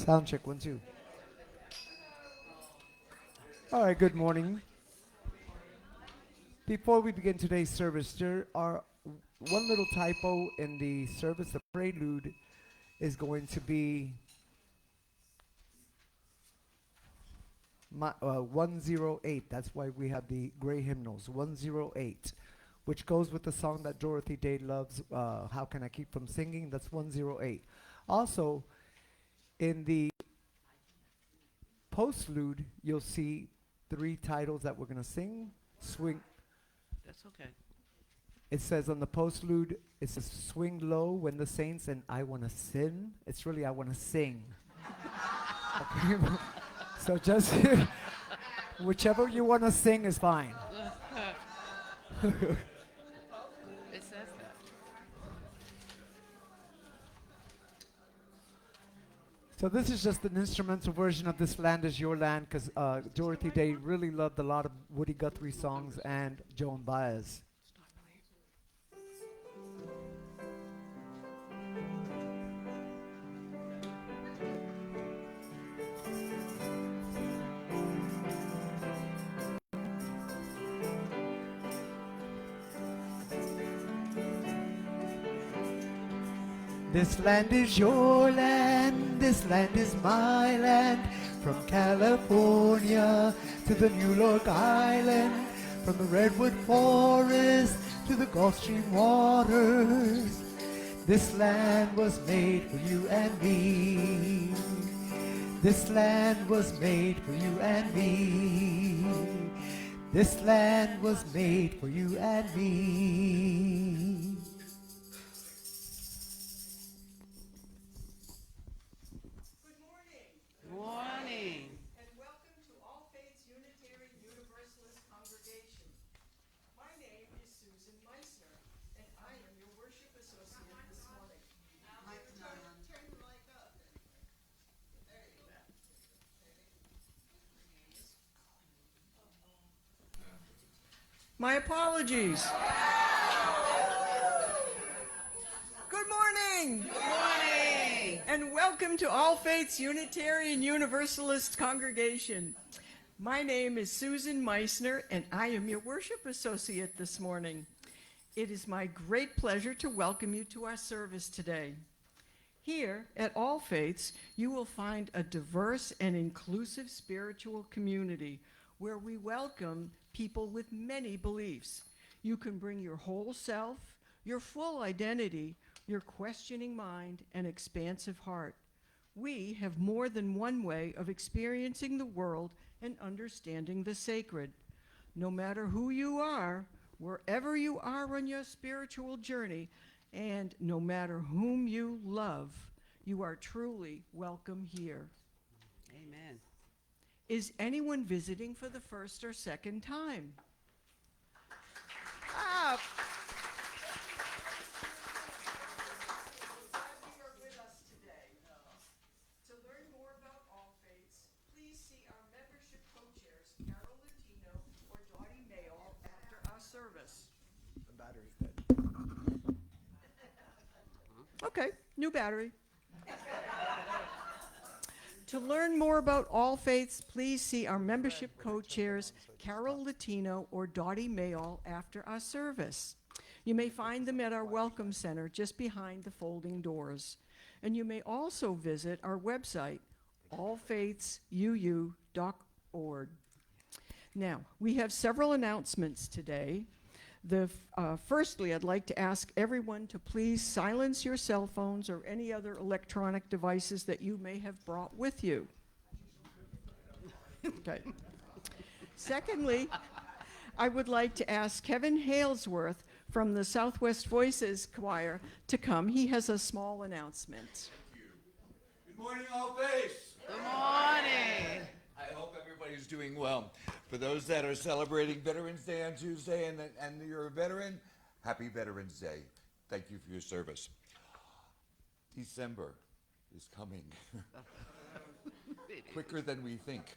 Sound check, 1, 2. All right, good morning. Before we begin today's service, there are one little typo in the service. The prelude is going to be 108. That's why we have the gray hymnals, 108, which goes with the song that Dorothy Day loves, How Can I Keep From Singing? That's 108. Also, in the postlude, you'll see three titles that we're going to sing. Swing. That's okay. It says on the postlude, it says swing low when the saints and I want to sin. It's really I want to sing. Okay? So just whichever you want to sing is fine. It says that. So this is just an instrumental version of This Land Is Your Land because Dorothy Day really loved a lot of Woody Guthrie songs and Joan Baez. This land is your land, this land is my land, from California to the New York Island, from the Redwood Forest to the Gulf Stream waters. This land was made for you and me. This land was made for you and me. This land was made for you and me. Morning. And welcome to All Faiths Unitarian Universalist Congregation. My name is Susan Meissner, and I am your worship associate this morning. Turn the mic up. There you go. My apologies. Good morning. Good morning. And welcome to All Faiths Unitarian Universalist Congregation. My name is Susan Meissner, and I am your worship associate this morning. It is my great pleasure to welcome you to our service today. Here at All Faiths, you will find a diverse and inclusive spiritual community where we welcome people with many beliefs. You can bring your whole self, your full identity, your questioning mind, and expansive heart. We have more than one way of experiencing the world and understanding the sacred. No matter who you are, wherever you are on your spiritual journey, and no matter whom you love, you are truly welcome here. Amen. Is anyone visiting for the first or second time? Ah, with us today. To learn more about All Faiths, please see our membership co-chairs, Carol Latino or Dottie Mayall, after our service. The battery's dead. Okay, new battery. To learn more about All Faiths, please see our membership co-chairs, Carol Latino or Dottie Mayall, after our service. You may find them at our Welcome Center just behind the folding doors. And you may also visit our website, allfaithsuu.org. Now, we have several announcements today. Firstly, I'd like to ask everyone to please silence your cell phones or any other electronic devices that you may have brought with you. Okay. Secondly, I would like to ask Kevin Halesworth from the Southwest Voices Choir to come. He has a small announcement. Good morning, All Faiths. Good morning. I hope everybody's doing well. For those that are celebrating Veterans Day on Tuesday and you're a veteran, happy Veterans Day. Thank you for your service. December is coming quicker than we think.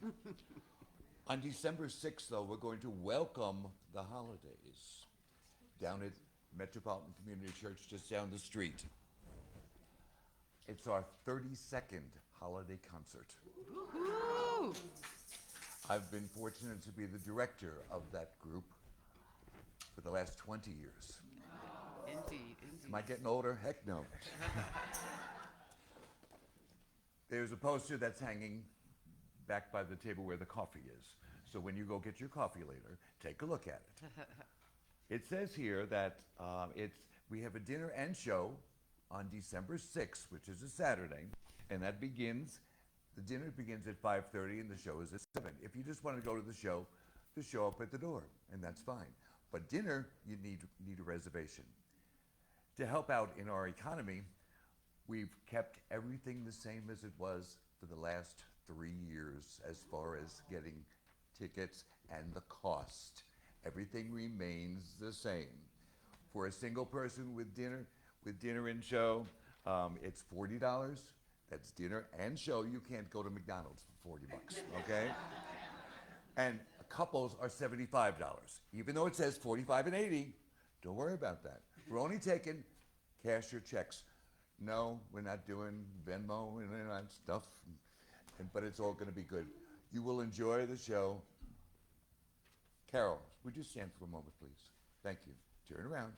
On December 6th, though, we're going to welcome the holidays down at Metropolitan Community Church just down the street. It's our 32nd holiday concert. Woo-hoo. I've been fortunate to be the director of that group for the last 20 years. Indeed, Am I indeed. getting older? Heck no. There's a poster that's hanging back by the table where the coffee is. So when you go get your coffee later, take a look at it. It says here that we have a dinner and show on December 6th, which is a Saturday, and the dinner begins at 5:30 and the show is at 7. If you just want to go to the show up at the door, and that's fine. But dinner, you need a reservation. To help out in our economy, we've kept everything the same as it was for the last 3 years as far as getting tickets and the cost. Everything remains the same. For a single person with dinner and show, it's $40. That's dinner and show. You can't go to McDonald's for $40, okay? And couples are $75. Even though it says 45 and 80, don't worry about that. We're only taking cash or checks. No, we're not doing Venmo and that stuff, but it's all going to be good. You will enjoy the show. Carol, would you stand for a moment, please? Thank you. Turn around.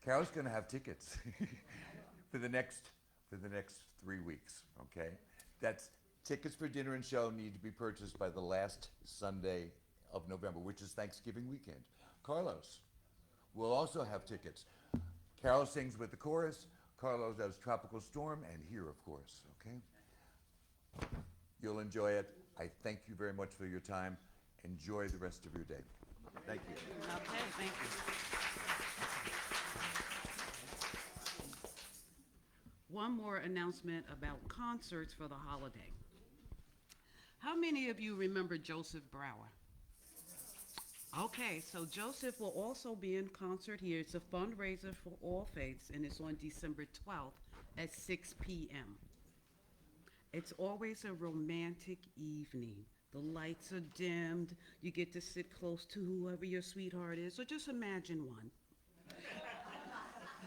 Carol's going to have tickets for the next 3 weeks, okay? That's tickets for dinner and show need to be purchased by the last Sunday of November, which is Thanksgiving weekend. Carlos will also have tickets. Carol sings with the chorus. Carlos does Tropical Storm, and here, of course, okay? You'll enjoy it. I thank you very much for your time. Enjoy the rest of your day. Thank you. Okay, thank you. One more announcement about concerts for the holiday. How many of you remember Joseph Brower? Okay, so Joseph will also be in concert here. It's a fundraiser for All Faiths, and it's on December 12th at 6 p.m. It's always a romantic evening. The lights are dimmed. You get to sit close to whoever your sweetheart is, or just imagine one.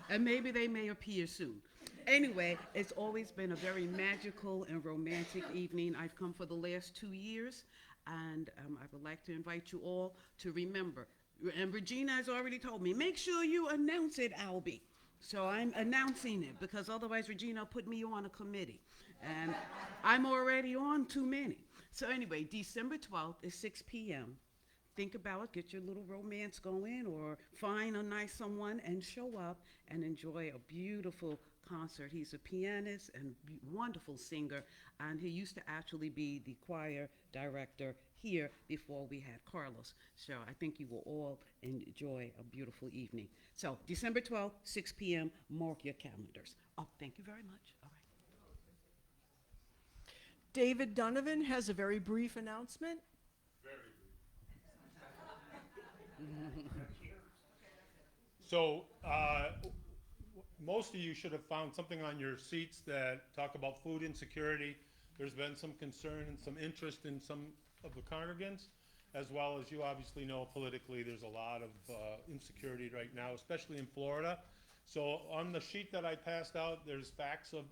And maybe they may appear soon. Anyway, it's always been a very magical and romantic evening. I've come for the last 2 years, and I would like to invite you all to remember. And Regina has already told me, make sure you announce it, Albie. So I'm announcing it, because otherwise Regina put me on a committee. And I'm already on too many. So anyway, December 12th is 6 p.m. Think about it, get your little romance going, or find a nice someone and show up and enjoy a beautiful concert. He's a pianist and wonderful singer, and he used to actually be the choir director here before we had Carlos. So I think you will all enjoy a beautiful evening. So December 12th, 6 p.m., mark your calendars. Oh, thank you very much. All right. David Donovan has a very brief announcement. So, most of you should have found something on your seats that talk about food insecurity. There's been some concern and some interest in some of the congregants, as well as you obviously know politically there's a lot of insecurity right now, especially in Florida. So on the sheet that I passed out, there's facts of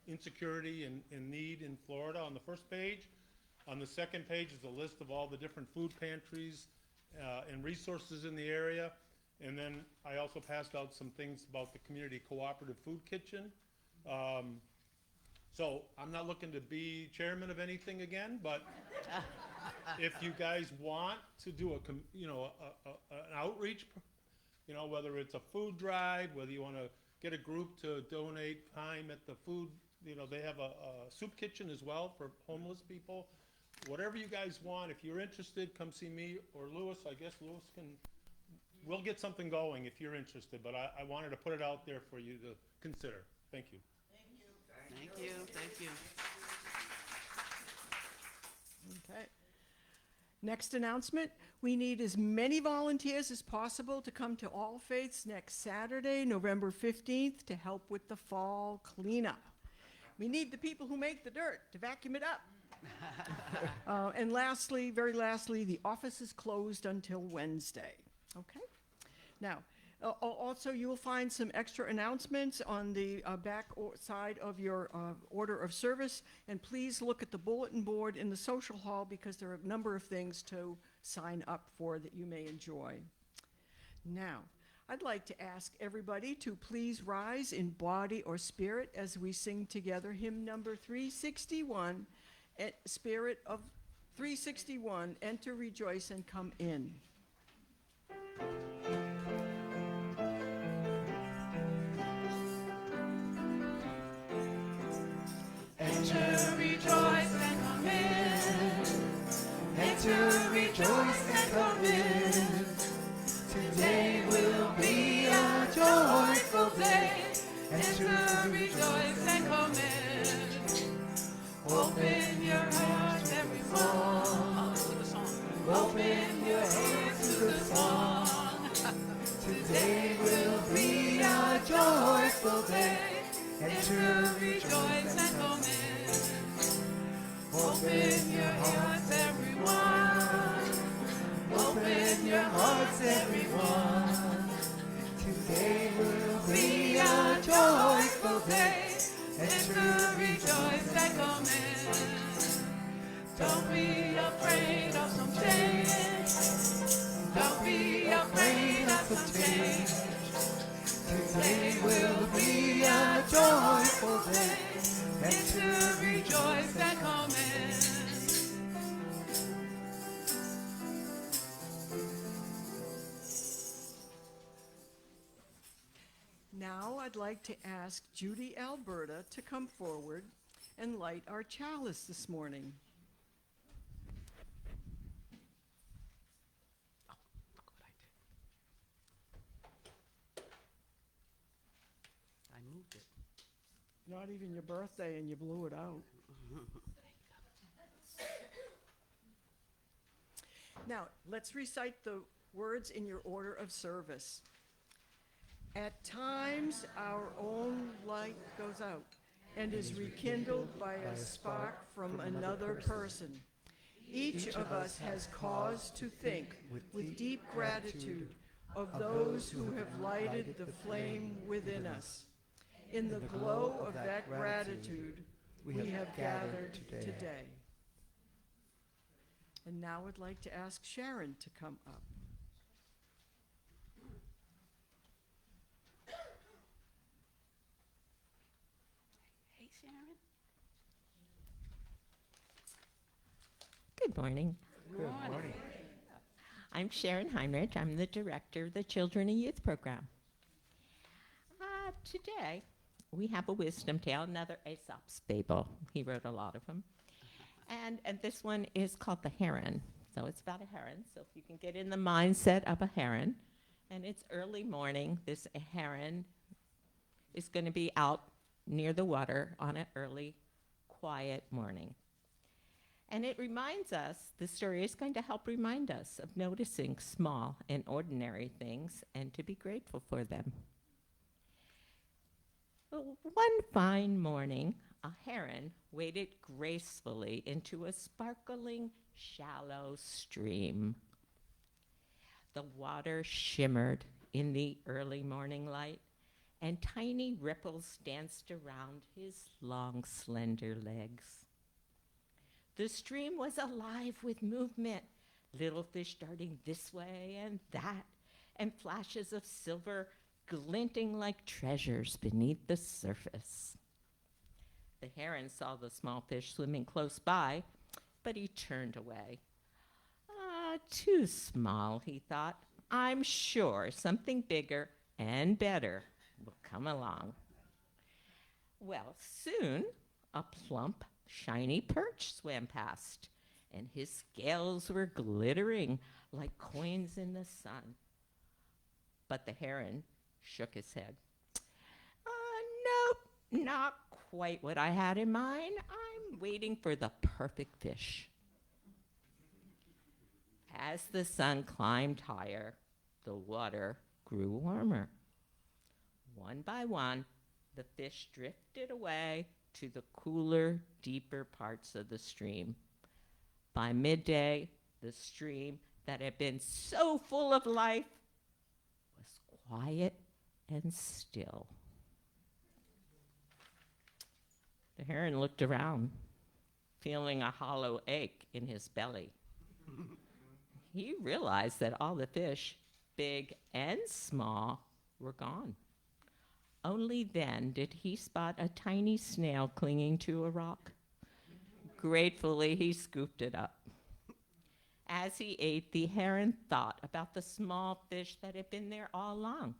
insecurity and need in Florida on the first page. On the second page is a list of all the different food pantries and resources in the area. And then I also passed out some things about the community cooperative food kitchen. So I'm not looking to be chairman of anything again, but if you guys want to do an outreach, whether it's a food drive, whether you want to get a group to donate time at the food, they have a soup kitchen as well for homeless people. Whatever you guys want, if you're interested, come see me or Lewis. I guess Lewis we'll get something going if you're interested, but I wanted to put it out there for you to consider. Thank you. Thank you. Thank you. Okay. Next announcement, we need as many volunteers as possible to come to All Faiths next Saturday, November 15th, to help with the fall cleanup. We need the people who make the dirt to vacuum it up. And lastly, very lastly, the office is closed until Wednesday. Okay? Now, Also, you will find some extra announcements on the back side of your order of service, and please look at the bulletin board in the social hall because there are a number of things to sign up for that you may enjoy. Now, I'd like to ask everybody to please rise in body or spirit as we sing together hymn number 361, Spirit of 361, Enter, Rejoice, and Come In. Enter, rejoice, and come in. Enter, rejoice, and come in. Today will be a joyful day. Enter, rejoice, and come in. Open your hearts, everyone. Open your hands to the song. Today will be a joyful day. Enter, rejoice, and come in. Open your hearts, everyone. Open your hearts, everyone. Today will be a joyful day. Enter, rejoice, and come in. Don't be afraid of some change. Don't be afraid of some change. Today will be a joyful day. Enter, rejoice, and come in. Now I'd like to ask Judy Alberta to come forward and light our chalice this morning. I moved it. Not even your birthday and you blew it out. Now, let's recite the words in your order of service. At times, our own light goes out and is rekindled by a spark from another person. Each of us has cause to think with deep gratitude of those who have lighted the flame within us. In the glow of that gratitude, we have gathered today. And now I'd like to ask Sharon to come up. Hey, Sharon. Good morning. Good morning. I'm Sharon Heinrich. I'm the director of the Children and Youth Program. Today, we have a wisdom tale, another Aesop's fable. He wrote a lot of them. And this one is called The Heron. So it's about a heron. So if you can get in the mindset of a heron, and it's early morning, this heron is going to be out near the water on an early, quiet morning. And it reminds us, the story is going to help remind us of noticing small and ordinary things and to be grateful for them. Well, one fine morning, a heron waded gracefully into a sparkling, shallow stream. The water shimmered in the early morning light, and tiny ripples danced around his long, slender legs. The stream was alive with movement, little fish darting this way and that, and flashes of silver glinting like treasures beneath the surface. The heron saw the small fish swimming close by, but he turned away. Too small, he thought. I'm sure something bigger and better will come along. Well, soon a plump, shiny perch swam past, and his scales were glittering like coins in the sun. But the heron shook his head. Nope, not quite what I had in mind. I'm waiting for the perfect fish. As the sun climbed higher, the water grew warmer. One by one, the fish drifted away to the cooler, deeper parts of the stream. By midday, the stream that had been so full of life was quiet and still. The heron looked around, feeling a hollow ache in his belly. He realized that all the fish, big and small, were gone. Only then did he spot a tiny snail clinging to a rock. Gratefully, he scooped it up. As he ate, the heron thought about the small fish that had been there all along.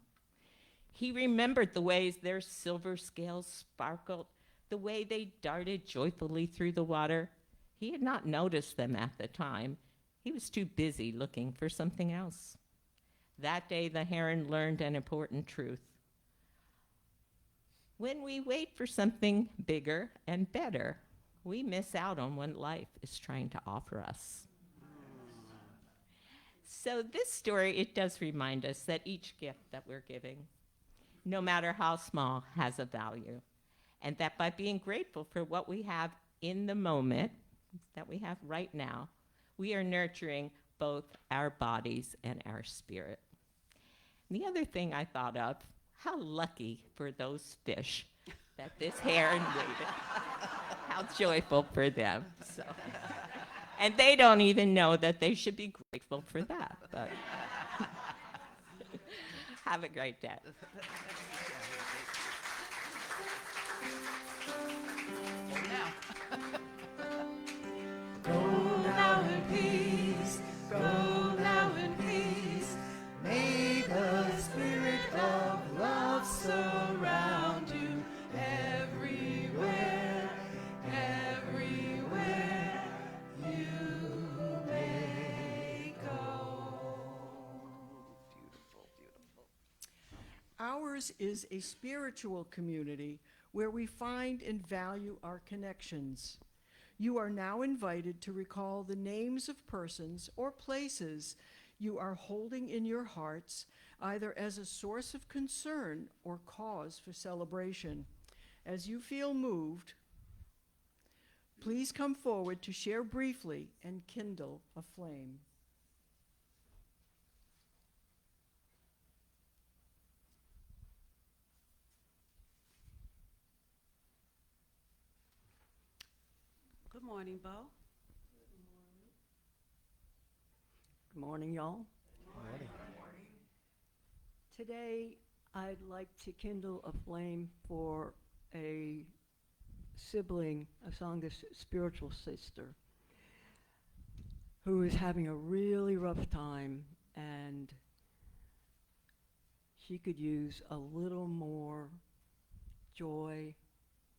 He remembered the ways their silver scales sparkled, the way they darted joyfully through the water. He had not noticed them at the time. He was too busy looking for something else. That day, the heron learned an important truth. When we wait for something bigger and better, we miss out on what life is trying to offer us. So this story, it does remind us that each gift that we're giving, no matter how small, has a value. And that by being grateful for what we have in the moment, that we have right now, we are nurturing both our bodies and our spirit. And the other thing I thought of, how lucky for those fish that this heron waited. How joyful for them. So. And they don't even know that they should be grateful for that. But have a great day. Go now in peace, go now in peace. May the spirit of love surround you everywhere, everywhere you may go. Beautiful, beautiful. Ours is a spiritual community where we find and value our connections. You are now invited to recall the names of persons or places you are holding in your hearts, either as a source of concern or cause for celebration. As you feel moved, please come forward to share briefly and kindle a flame. Good morning, Bo. Good morning, y'all. Morning. Today, I'd like to kindle a flame for a sibling, a Sangha's spiritual sister, who is having a really rough time, and she could use a little more joy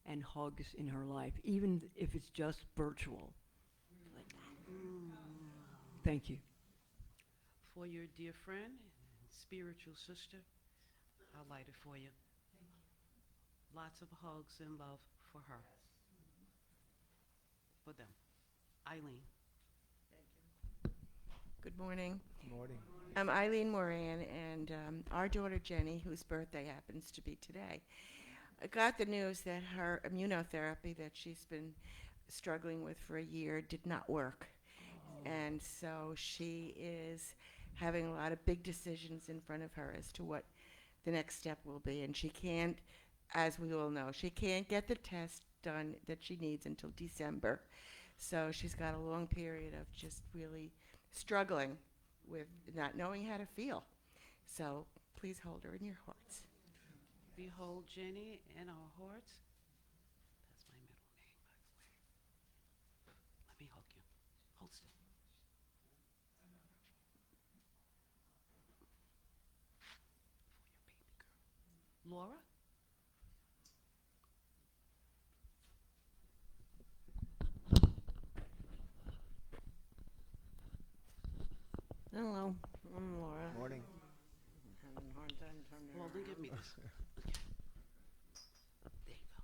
and hugs in her life, even if it's just virtual. Thank you. For your dear friend, spiritual sister, I'll light it for you. Lots of hugs and love for her. For them. Eileen. Good morning. Morning. I'm Eileen Moran, and our daughter Jenny, whose birthday happens to be today, got the news that her immunotherapy that she's been struggling with for a year did not work. And so she is having a lot of big decisions in front of her as to what the next step will be. And she can't, as we all know, she can't get the test done that she needs until December. So she's got a long period of just really struggling with not knowing how to feel. So please hold her in your hearts. Behold Jenny in our hearts. That's my middle name, by the way. Let me hug you. Hold still. For your baby girl. Laura? Hello, I'm Laura. Morning. Having a hard time turning Hold on, around. give me this. There you go.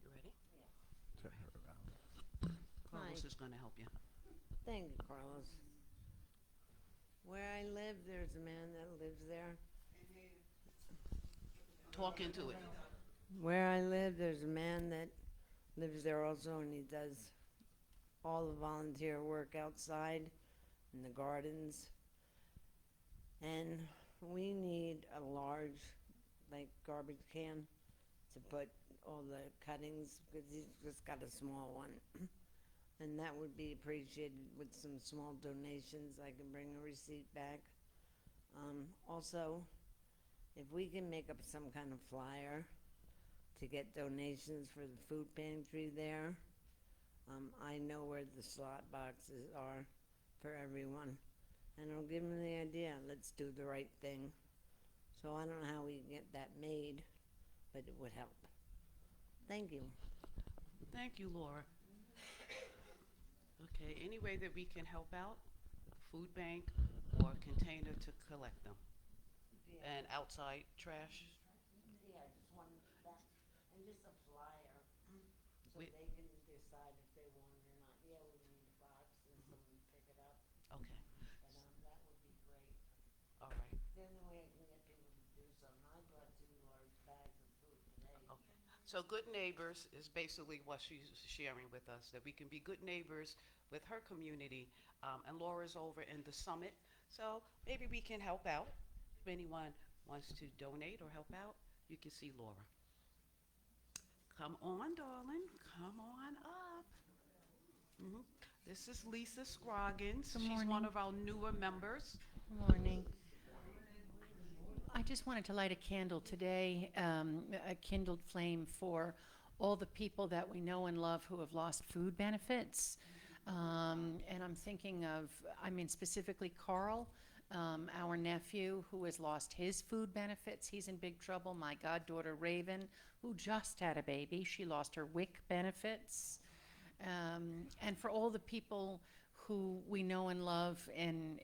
You ready? Turn her around. Carlos Hi. is going to help you. Thank you, Carlos. Where I live, there's a man that lives there. Talk into it. Where I live, there's a man that lives there also, and he does all the volunteer work outside in the gardens. And we need a large, like, garbage can to put all the cuttings, because he's just got a small one. And that would be appreciated with some small donations. I can bring a receipt back. Also, if we can make up some kind of flyer to get donations for the food pantry there, I know where the slot boxes are for everyone. And it'll give them the idea, let's do the right thing. So I don't know how we can get that made, but it would help. Thank you. Thank you, Laura. Okay, any way that we can help out, food bank or container to collect them. And outside trash. Yeah, just one that, and just a flyer, so We- they can decide if they want it or not. Yeah, we need a box and someone to pick it up, Okay, but, that would be great. all right. The only way I can get people to do something, I brought 2 large bags of food today. Okay. So good neighbors is basically what she's sharing with us, that we can be good neighbors with her community. And Laura's over in the summit, so maybe we can help out. If anyone wants to donate or help out, you can see Laura. Come on, darling, come on up. This is Lisa Scroggins. Good She's one morning. of our newer members. Morning. I just wanted to light a candle today, a kindled flame for all the people that we know and love who have lost food benefits. And I'm thinking of, specifically Carl, our nephew who has lost his food benefits. He's in big trouble. My goddaughter Raven, who just had a baby, she lost her WIC benefits. And for all the people who we know and love in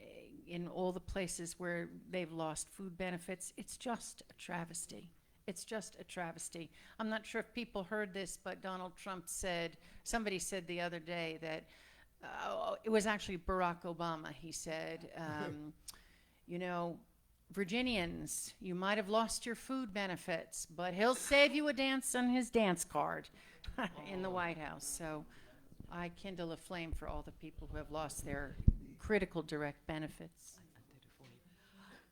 all the places where they've lost food benefits, it's just a travesty. It's just a travesty. I'm not sure if people heard this, but Donald Trump said, somebody said the other day that, it was actually Barack Obama, he said, you know, Virginians, you might have lost your food benefits, but he'll save you a dance on his dance card in the White House. So I kindle a flame for all the people who have lost their critical direct benefits. I did it for you.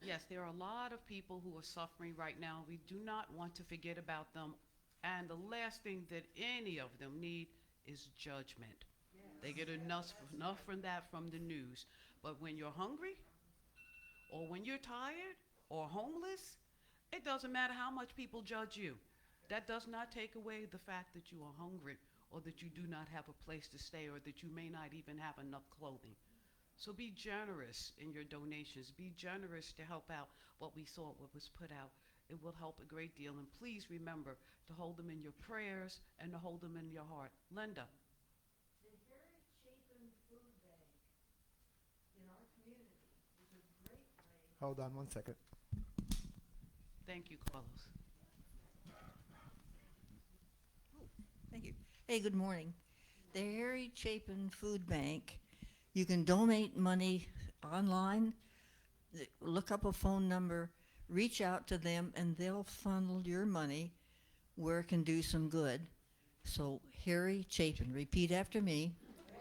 Yes, there are a lot of people who are suffering right now. We do not want to forget about them. And the last thing that any of them need is judgment. They get enough from that from the news. But when you're hungry, or when you're tired, or homeless, it doesn't matter how much people judge you. That does not take away the fact that you are hungry, or that you do not have a place to stay, or that you may not even have enough clothing. So be generous in your donations. Be generous to help out what we saw, what was put out. It will help a great deal. And please remember to hold them in your prayers and to hold them in your heart. Linda. The Harry Chapin Food Bank in our community is a great way. Hold on 1 second. Thank you, Carlos. Thank you. Hey, good morning. The Harry Chapin Food Bank, you can donate money online, look up a phone number, reach out to them, and they'll funnel your money where it can do some good. So, Harry Chapin, repeat after me.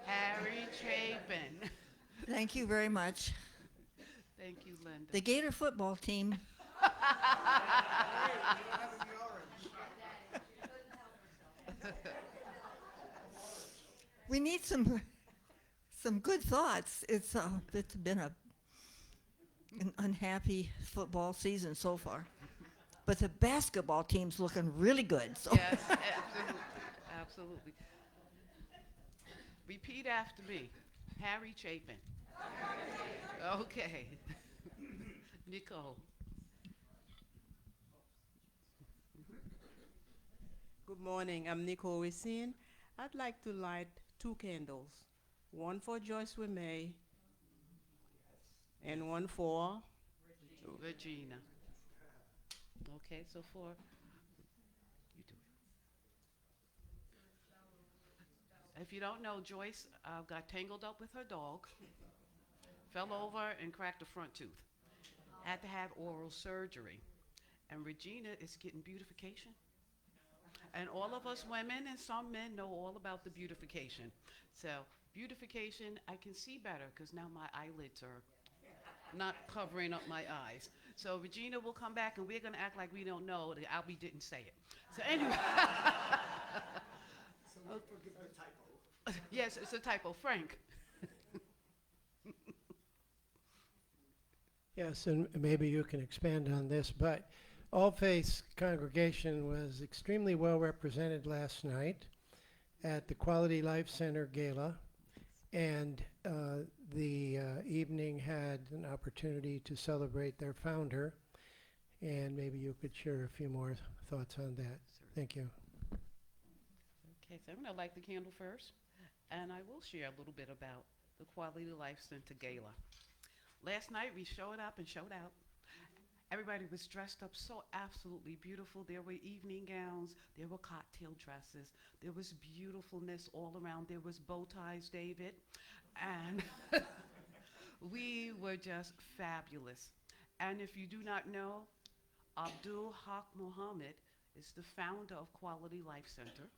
Harry Chapin. Thank you very much. Thank you, Linda. The Gator football team. We need some good thoughts. It's been an unhappy football season so far, but the basketball team's looking really good. So. Yes, absolutely. Absolutely. Repeat after me. Harry Chapin. Okay. Nicole. Good morning. I'm Nicole Racine. I'd like to light 2 candles. One for Joyce Wimay and one for Regina. Okay, so for you do it. If you don't know, Joyce got tangled up with her dog, fell over and cracked a front tooth. Had to have oral surgery. And Regina is getting beautification. And all of us women and some men know all about the beautification. So beautification, I can see better because now my eyelids are not covering up my eyes. So Regina will come back, and we're going to act like we don't know that Albie didn't say it. So anyway. Yes, it's a typo. Frank. Yes, and maybe you can expand on this, but All Faiths congregation was extremely well represented last night at the Quality Life Center Gala, and the evening had an opportunity to celebrate their founder, and maybe you could share a few more thoughts on that. Thank you. Okay, so I'm going to light the candle first, and I will share a little bit about the Quality Life Center Gala. Last night we showed up and showed out. Everybody was dressed up so absolutely beautiful. There were evening gowns, there were cocktail dresses, there was beautifulness all around. There was bow ties, David, and we were just fabulous. And if you do not know, Abdul Haq Muhammad is the founder of Quality Life Center,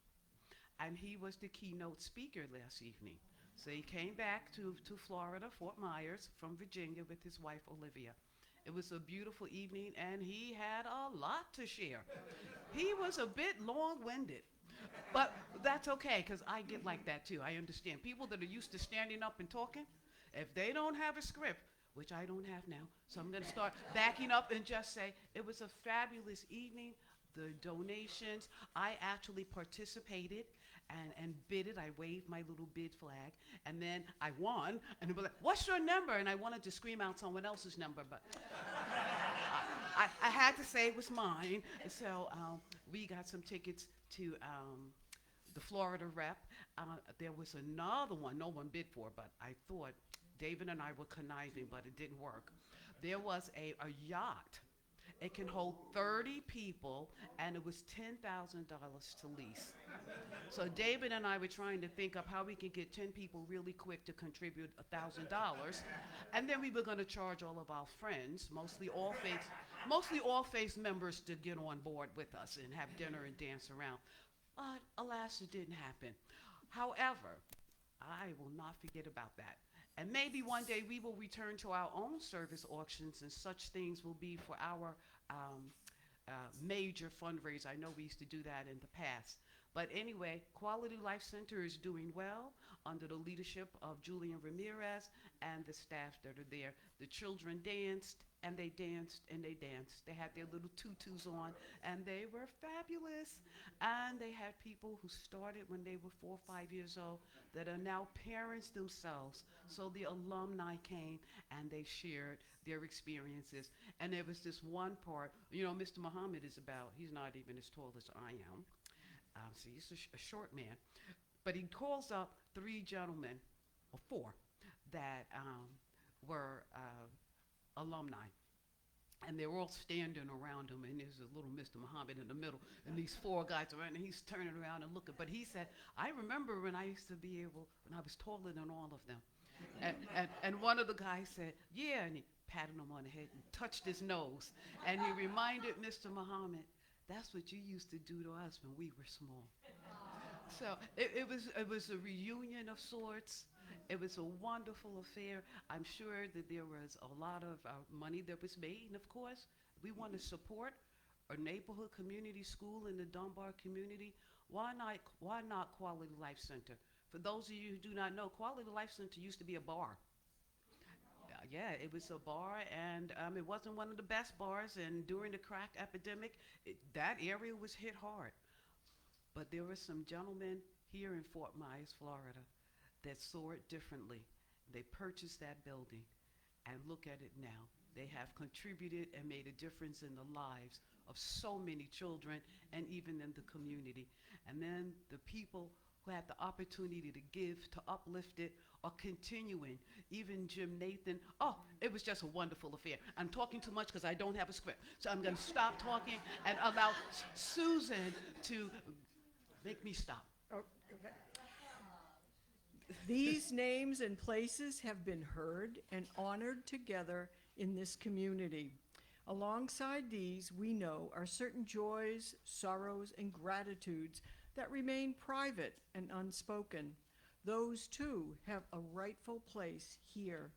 and he was the keynote speaker last evening. So he came back to Florida, Fort Myers, from Virginia with his wife, Olivia. It was a beautiful evening, and he had a lot to share. He was a bit long-winded, but that's okay, because I get like that too. I understand. People that are used to standing up and talking, if they don't have a script, which I don't have now, so I'm going to start backing up and just say, it was a fabulous evening. The donations, I actually participated and bid it. I waved my little bid flag, and then I won, and they were like, what's your number? And I wanted to scream out someone else's number, but I had to say it was mine. So we got some tickets to the Florida rep. There was another one no one bid for, but I thought David and I were conniving, but it didn't work. There was a yacht. It can hold 30 people, and it was $10,000 to lease. So David and I were trying to think of how we could get 10 people really quick to contribute $1,000, and then we were going to charge all of our friends, mostly all faith members, to get on board with us and have dinner and dance around. But alas, it didn't happen. However, I will not forget about that. And maybe one day we will return to our own service auctions, and such things will be for our major fundraiser. I know we used to do that in the past. But anyway, Quality Life Center is doing well under the leadership of Julian Ramirez and the staff that are there. The children danced, and they danced, and they danced. They had their little tutus on, and they were fabulous. And they had people who started when they were 4 or 5 years old that are now parents themselves. So the alumni came, and they shared their experiences. And there was this one part, you know, Mr. Muhammad is he's not even as tall as I am. So he's a short man. But he calls up 3 gentlemen, or 4, that were alumni. And they're all standing around him, and there's a little Mr. Muhammad in the middle, and these 4 guys around, and he's turning around and looking. But he said, I remember when I used to be when I was taller than all of them. And one of the guys said, yeah, and he patted him on the head and touched his nose. And he reminded Mr. Muhammad, that's what you used to do to us when we were small. So it was a reunion of sorts. It was a wonderful affair. I'm sure that there was a lot of money that was made. And of course, we want to support a neighborhood community school in the Dunbar community. Why not Quality Life Center? For those of you who do not know, Quality Life Center used to be a bar. Yeah, it was a bar, and it wasn't one of the best bars. And during the crack epidemic, that area was hit hard. But there were some gentlemen here in Fort Myers, Florida, that saw it differently. They purchased that building, and look at it now. They have contributed and made a difference in the lives of so many children and even in the community. And then the people who had the opportunity to give, to uplift it, are continuing. Even Jim Nathan, it was just a wonderful affair. I'm talking too much because I don't have a script. So I'm going to stop talking and allow Susan to make me stop. Oh, okay. These names and places have been heard and honored together in this community. Alongside these, we know are certain joys, sorrows, and gratitudes that remain private and unspoken. Those, too, have a rightful place here.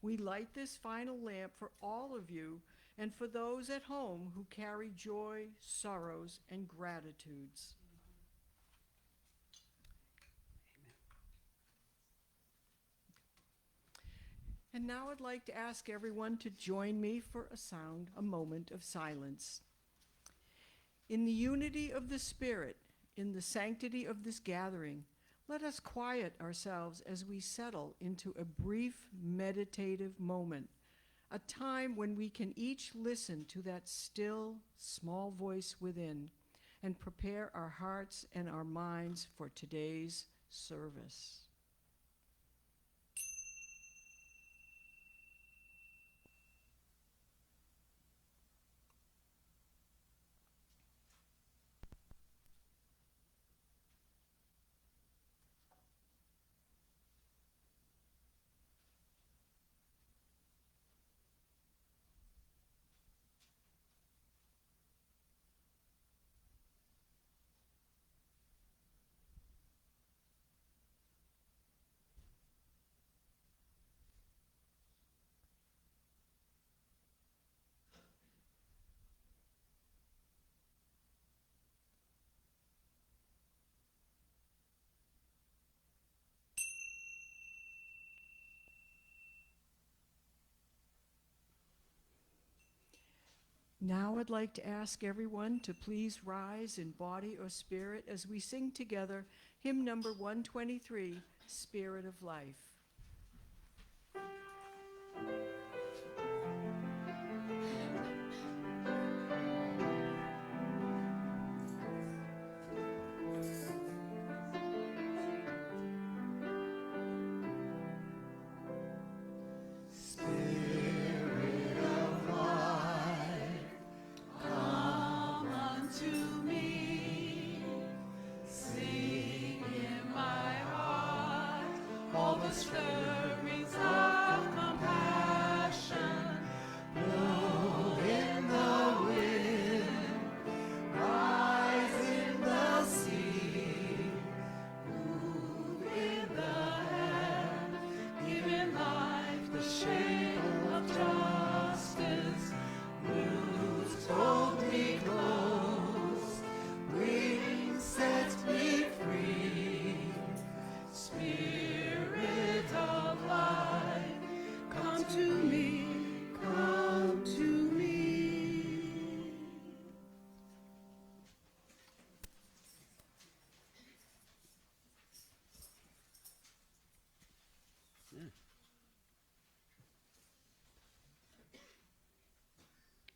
We light this final lamp for all of you and for those at home who carry joy, sorrows, and gratitudes. And now I'd like to ask everyone to join me for a moment of silence. In the unity of the Spirit, in the sanctity of this gathering, let us quiet ourselves as we settle into a brief meditative moment, a time when we can each listen to that still, small voice within and prepare our hearts and our minds for today's service. Now I'd like to ask everyone to please rise in body or spirit as we sing together hymn number 123, Spirit of Life.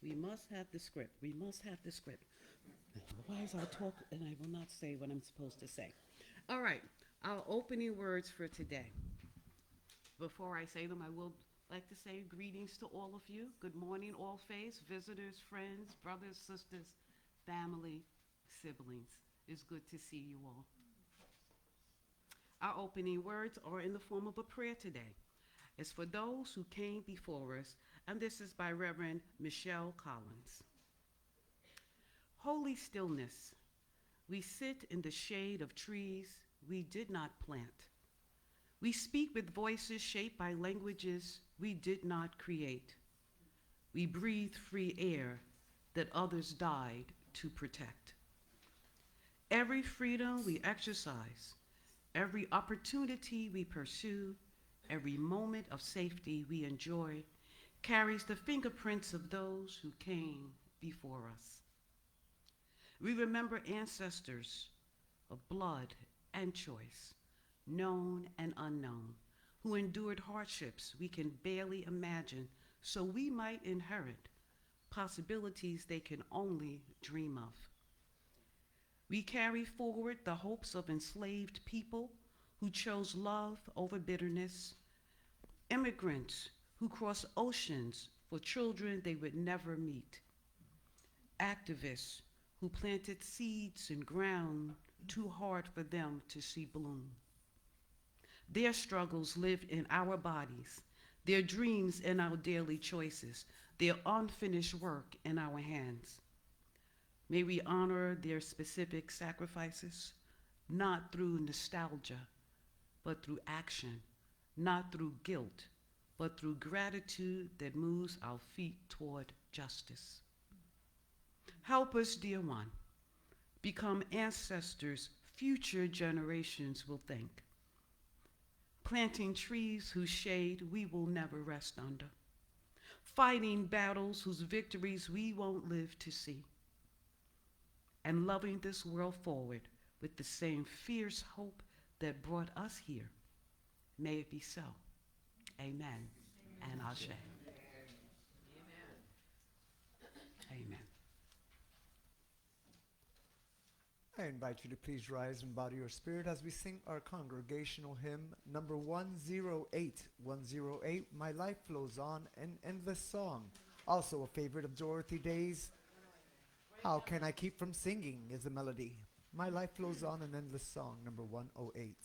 We must have the script. We must have the script. Otherwise, I'll talk and I will not say what I'm supposed to say. All right, our opening words for today. Before I say them, I will like to say greetings to all of you. Good morning, all faiths, visitors, friends, brothers, sisters, family, siblings. It's good to see you all. Our opening words are in the form of a prayer today. It's for those who came before us, and this is by Reverend Michelle Collins. Holy stillness, we sit in the shade of trees we did not plant. We speak with voices shaped by languages we did not create. We breathe free air that others died to protect. Every freedom we exercise, every opportunity we pursue, every moment of safety we enjoy carries the fingerprints of those who came before us. We remember ancestors of blood and choice, known and unknown, who endured hardships we can barely imagine so we might inherit possibilities they can only dream of. We carry forward the hopes of enslaved people who chose love over bitterness, immigrants who crossed oceans for children they would never meet, activists who planted seeds in ground too hard for them to see bloom. Their struggles live in our bodies, their dreams in our daily choices, their unfinished work in our hands. May we honor their specific sacrifices, not through nostalgia, but through action, not through guilt, but through gratitude that moves our feet toward justice. Help us, dear one, become ancestors future generations will thank, planting trees whose shade we will never rest under, fighting battles whose victories we won't live to see, and loving this world forward with the same fierce hope that brought us here. May it be so. Amen. And Ashe. Amen. I invite you to please rise and bow to your spirit as we sing our congregational hymn, number 108. 108, My Life Flows On, an endless song. Also a favorite of Dorothy Day's. How Can I Keep From Singing is the melody. My Life Flows On, an endless song, number 108.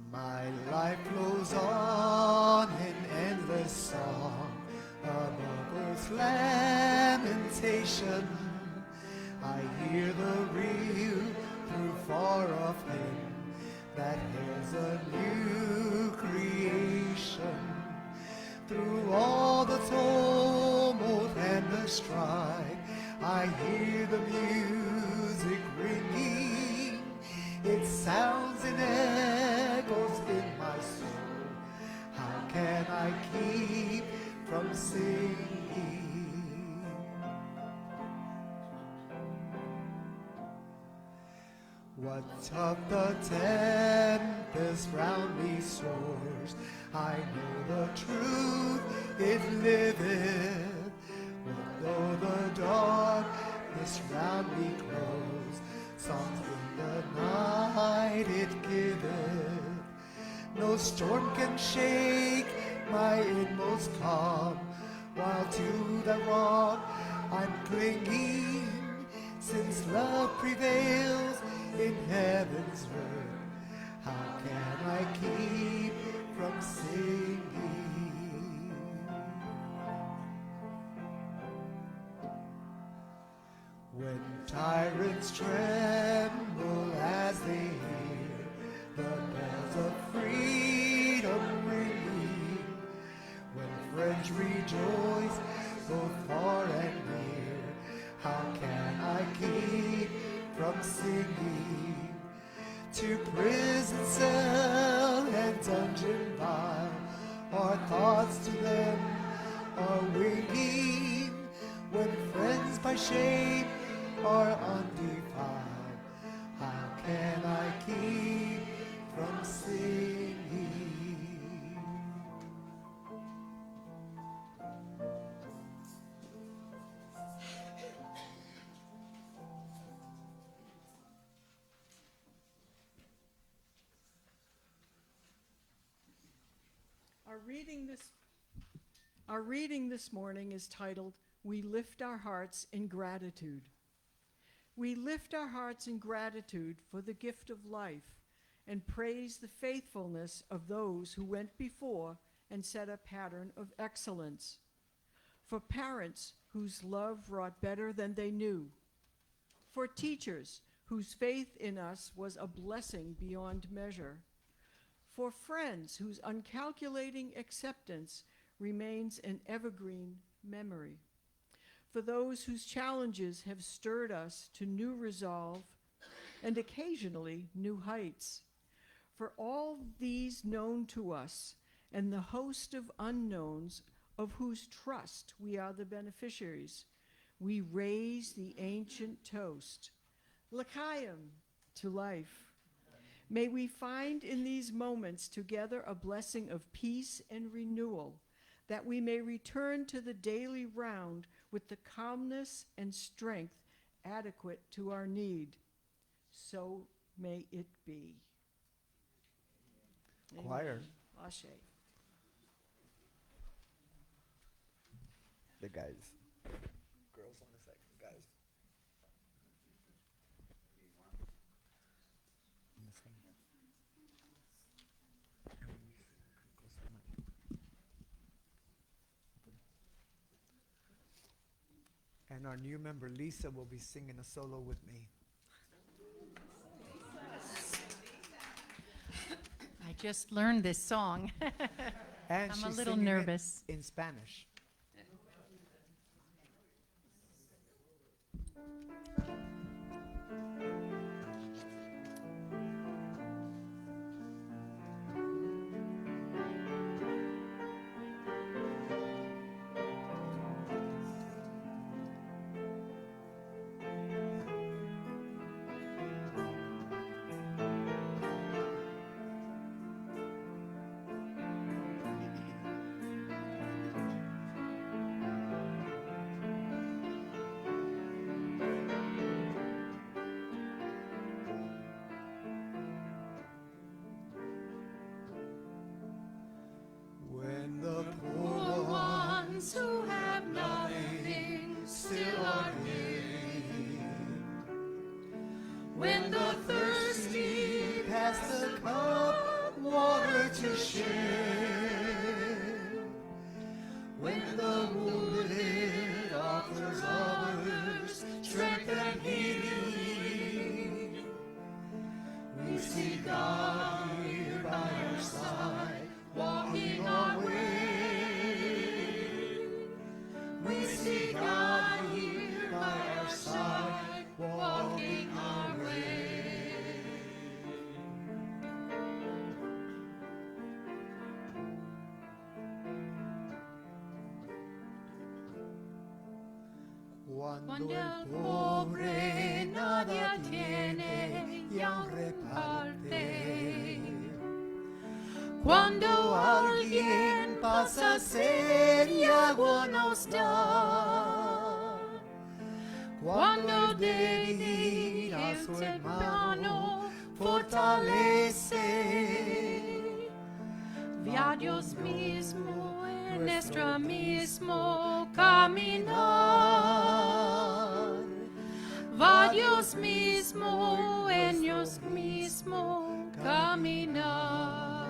My life flows on in endless song above earth's lamentation. I hear the reel through far off hymn that hails a new creation. Through all the tumult and the strife, I hear the music ringing. It sounds in echoes in my soul. How can I keep from singing? What of the tempest round me soars? I know the truth, it liveth. What though the darkness round me grows? Songs in the night it giveth. No storm can shake my inmost calm, while to the rock I'm clinging. Since love prevails in heaven's earth, how can I keep from singing? When tyrants tremble as they hear the bells of freedom ringing, when friends rejoice both far and near, how can I keep from singing? To prison cell and dungeon vile, our thoughts to them are winging. When friends by shame are undefiled, how can I keep from singing? Our reading this morning is titled, We Lift Our Hearts in Gratitude. We lift our hearts in gratitude for the gift of life and praise the faithfulness of those who went before and set a pattern of excellence. For parents whose love wrought better than they knew. For teachers whose faith in us was a blessing beyond measure. For friends whose uncalculating acceptance remains an evergreen memory. For those whose challenges have stirred us to new resolve and occasionally new heights. For all these known to us and the host of unknowns of whose trust we are the beneficiaries, we raise the ancient toast, L'chaim, to life. May we find in these moments together a blessing of peace and renewal, that we may return to the daily round with the calmness and strength adequate to our need. So may it be. Choir. Amen. Ashe. The guys. Girls on the second, guys. This one. And our new member, Lisa, will be singing a solo with me. I just learned this song. And I'm a she's little singing it nervous. in Spanish. When the poor ones who have nothing still are near, when the thirsty pass the cup, water to share, when the wounded offers others strength and healing, we see God here by our side, walking our way. We see God here by our side, walking our way. Cuando el pobre nada tiene y aún reparte, cuando alguien pasa sed y agua nos da, cuando débil a su hermano fortalece, ve a Dios mismo en nuestro mismo caminar, va Dios mismo en Dios mismo caminar.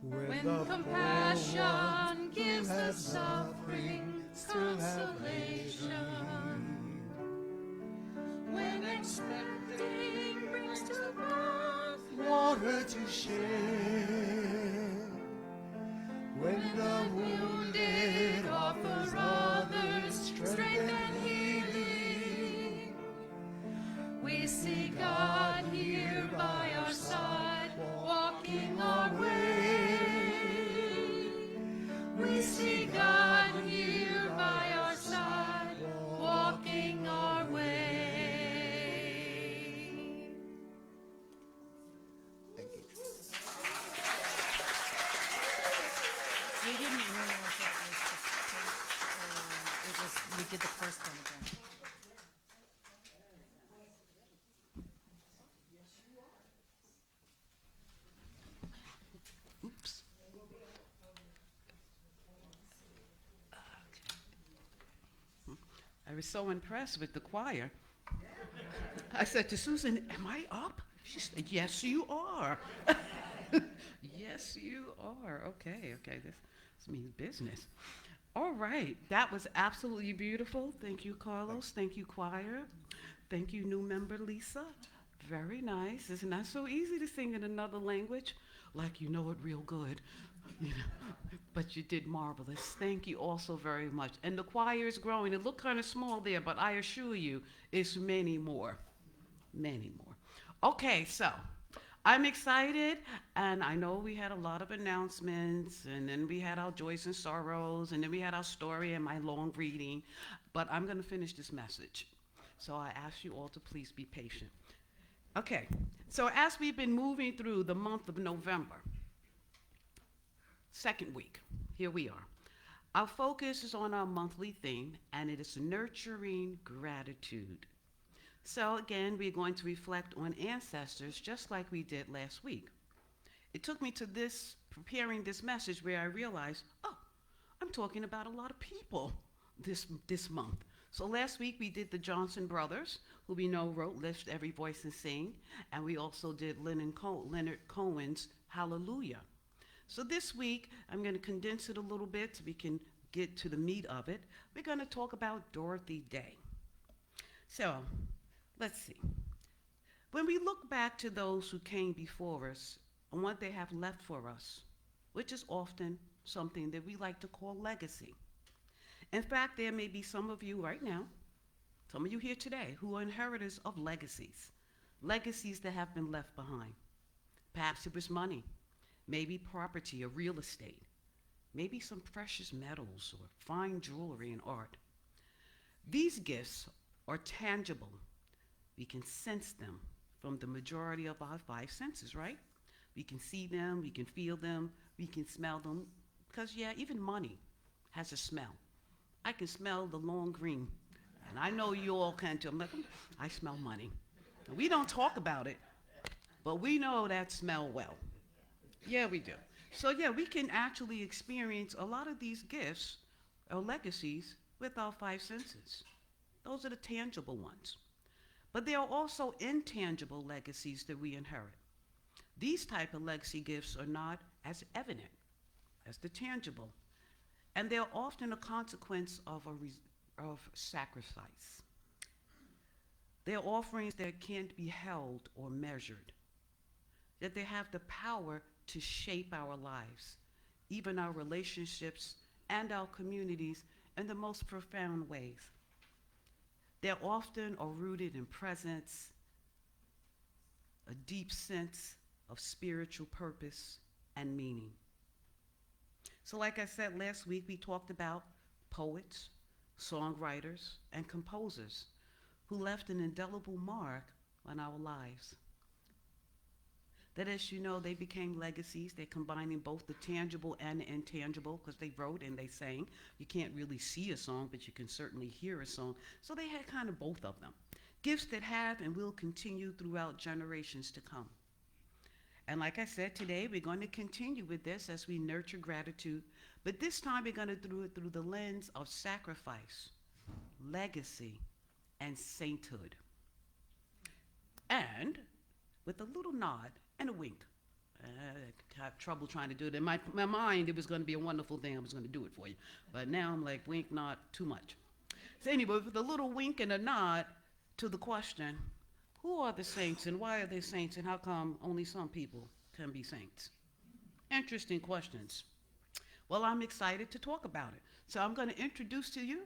When compassion gives the suffering consolation, when expecting brings to pass water to share, when the wounded offer others strength and healing, we see God here by our side, walking our way. We see God here by our side, walking our way. Thank you. We didn't realize that we did the first one again. Oops. I was so impressed with the choir. I said to Susan, am I up? She said, yes, you are. Yes, you are. Okay, this means business. All right, that was absolutely beautiful. Thank you, Carlos. Thank you, choir. Thank you, new member Lisa. Very nice. It's not so easy to sing in another language, like you know it real good. You know, but you did marvelous. Thank you all so very much. And the choir is growing. It looked kind of small there, but I assure you, it's many more. Many more. Okay, so I'm excited, and I know we had a lot of announcements, and then we had our joys and sorrows, and then we had our story and my long reading, but I'm going to finish this message. So I ask you all to please be patient. Okay, so as we've been moving through the month of November, second week, here we are. Our focus is on our monthly theme, and it is nurturing gratitude. So again, we're going to reflect on ancestors just like we did last week. It took me to preparing this message where I realized, oh, I'm talking about a lot of people this month. So last week we did the Johnson brothers, who we know wrote Lift Every Voice and Sing, and we also did Leonard Cohen's Hallelujah. So this week, I'm going to condense it a little bit so we can get to the meat of it. We're going to talk about Dorothy Day. So, let's see. When we look back to those who came before us and what they have left for us, which is often something that we like to call legacy. In fact, there may be some of you right now, some of you here today, who are inheritors of legacies that have been left behind. Perhaps it was money, maybe property or real estate, maybe some precious metals or fine jewelry and art. These gifts are tangible. We can sense them from the majority of our five senses, right? We can see them, we can feel them, we can smell them, because yeah, even money has a smell. I can smell the long green, and I know you all can too. I'm like, I smell money. And we don't talk about it, but we know that smell well. Yeah, we do. So yeah, we can actually experience a lot of these gifts or legacies with our five senses. Those are the tangible ones. But there are also intangible legacies that we inherit. These type of legacy gifts are not as evident as the tangible, and they're often a consequence of sacrifice. They're offerings that can't be held or measured, that they have the power to shape our lives, even our relationships and our communities in the most profound ways. They're often are rooted in presence, a deep sense of spiritual purpose and meaning. So like I said last week, we talked about poets, songwriters, and composers who left an indelible mark on our lives. That, as you know, they became legacies. They're combining both the tangible and the intangible because they wrote and they sang. You can't really see a song, but you can certainly hear a song. So they had kind of both of them. Gifts that have and will continue throughout generations to come. And like I said, today we're going to continue with this as we nurture gratitude, but this time we're going to do it through the lens of sacrifice, legacy, and sainthood. And with a little nod and a wink. I have trouble trying to do it. In my mind, it was going to be a wonderful thing. I was going to do it for you. But now I'm like, wink, nod, too much. So anyway, with a little wink and a nod to the question, who are the saints and why are they saints and how come only some people can be saints? Interesting questions. Well, I'm excited to talk about it. So I'm going to introduce to you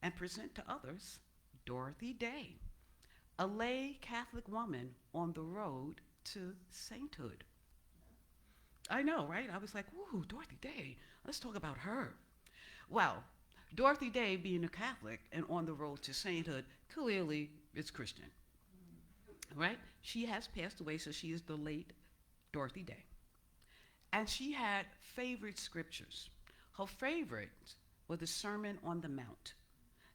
and present to others Dorothy Day, a lay Catholic woman on the road to sainthood. I know, right? I was like, ooh, Dorothy Day, let's talk about her. Well, Dorothy Day, being a Catholic and on the road to sainthood, clearly is Christian, right? She has passed away, so she is the late Dorothy Day. And she had favorite scriptures. Her favorites were the Sermon on the Mount.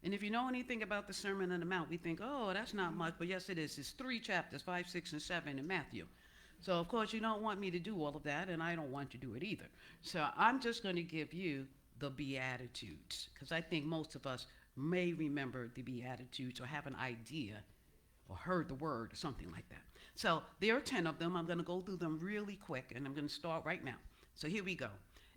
And if you know anything about the Sermon on the Mount, we think, oh, that's not much, but yes, it is. It's 3 chapters, 5, 6, and 7 in Matthew. So, of course, you don't want me to do all of that, and I don't want to do it either. So I'm just going to give you the Beatitudes, because I think most of us may remember the Beatitudes or have an idea or heard the word or something like that. So there are 10 of them. I'm going to go through them really quick, and I'm going to start right now. So here we go.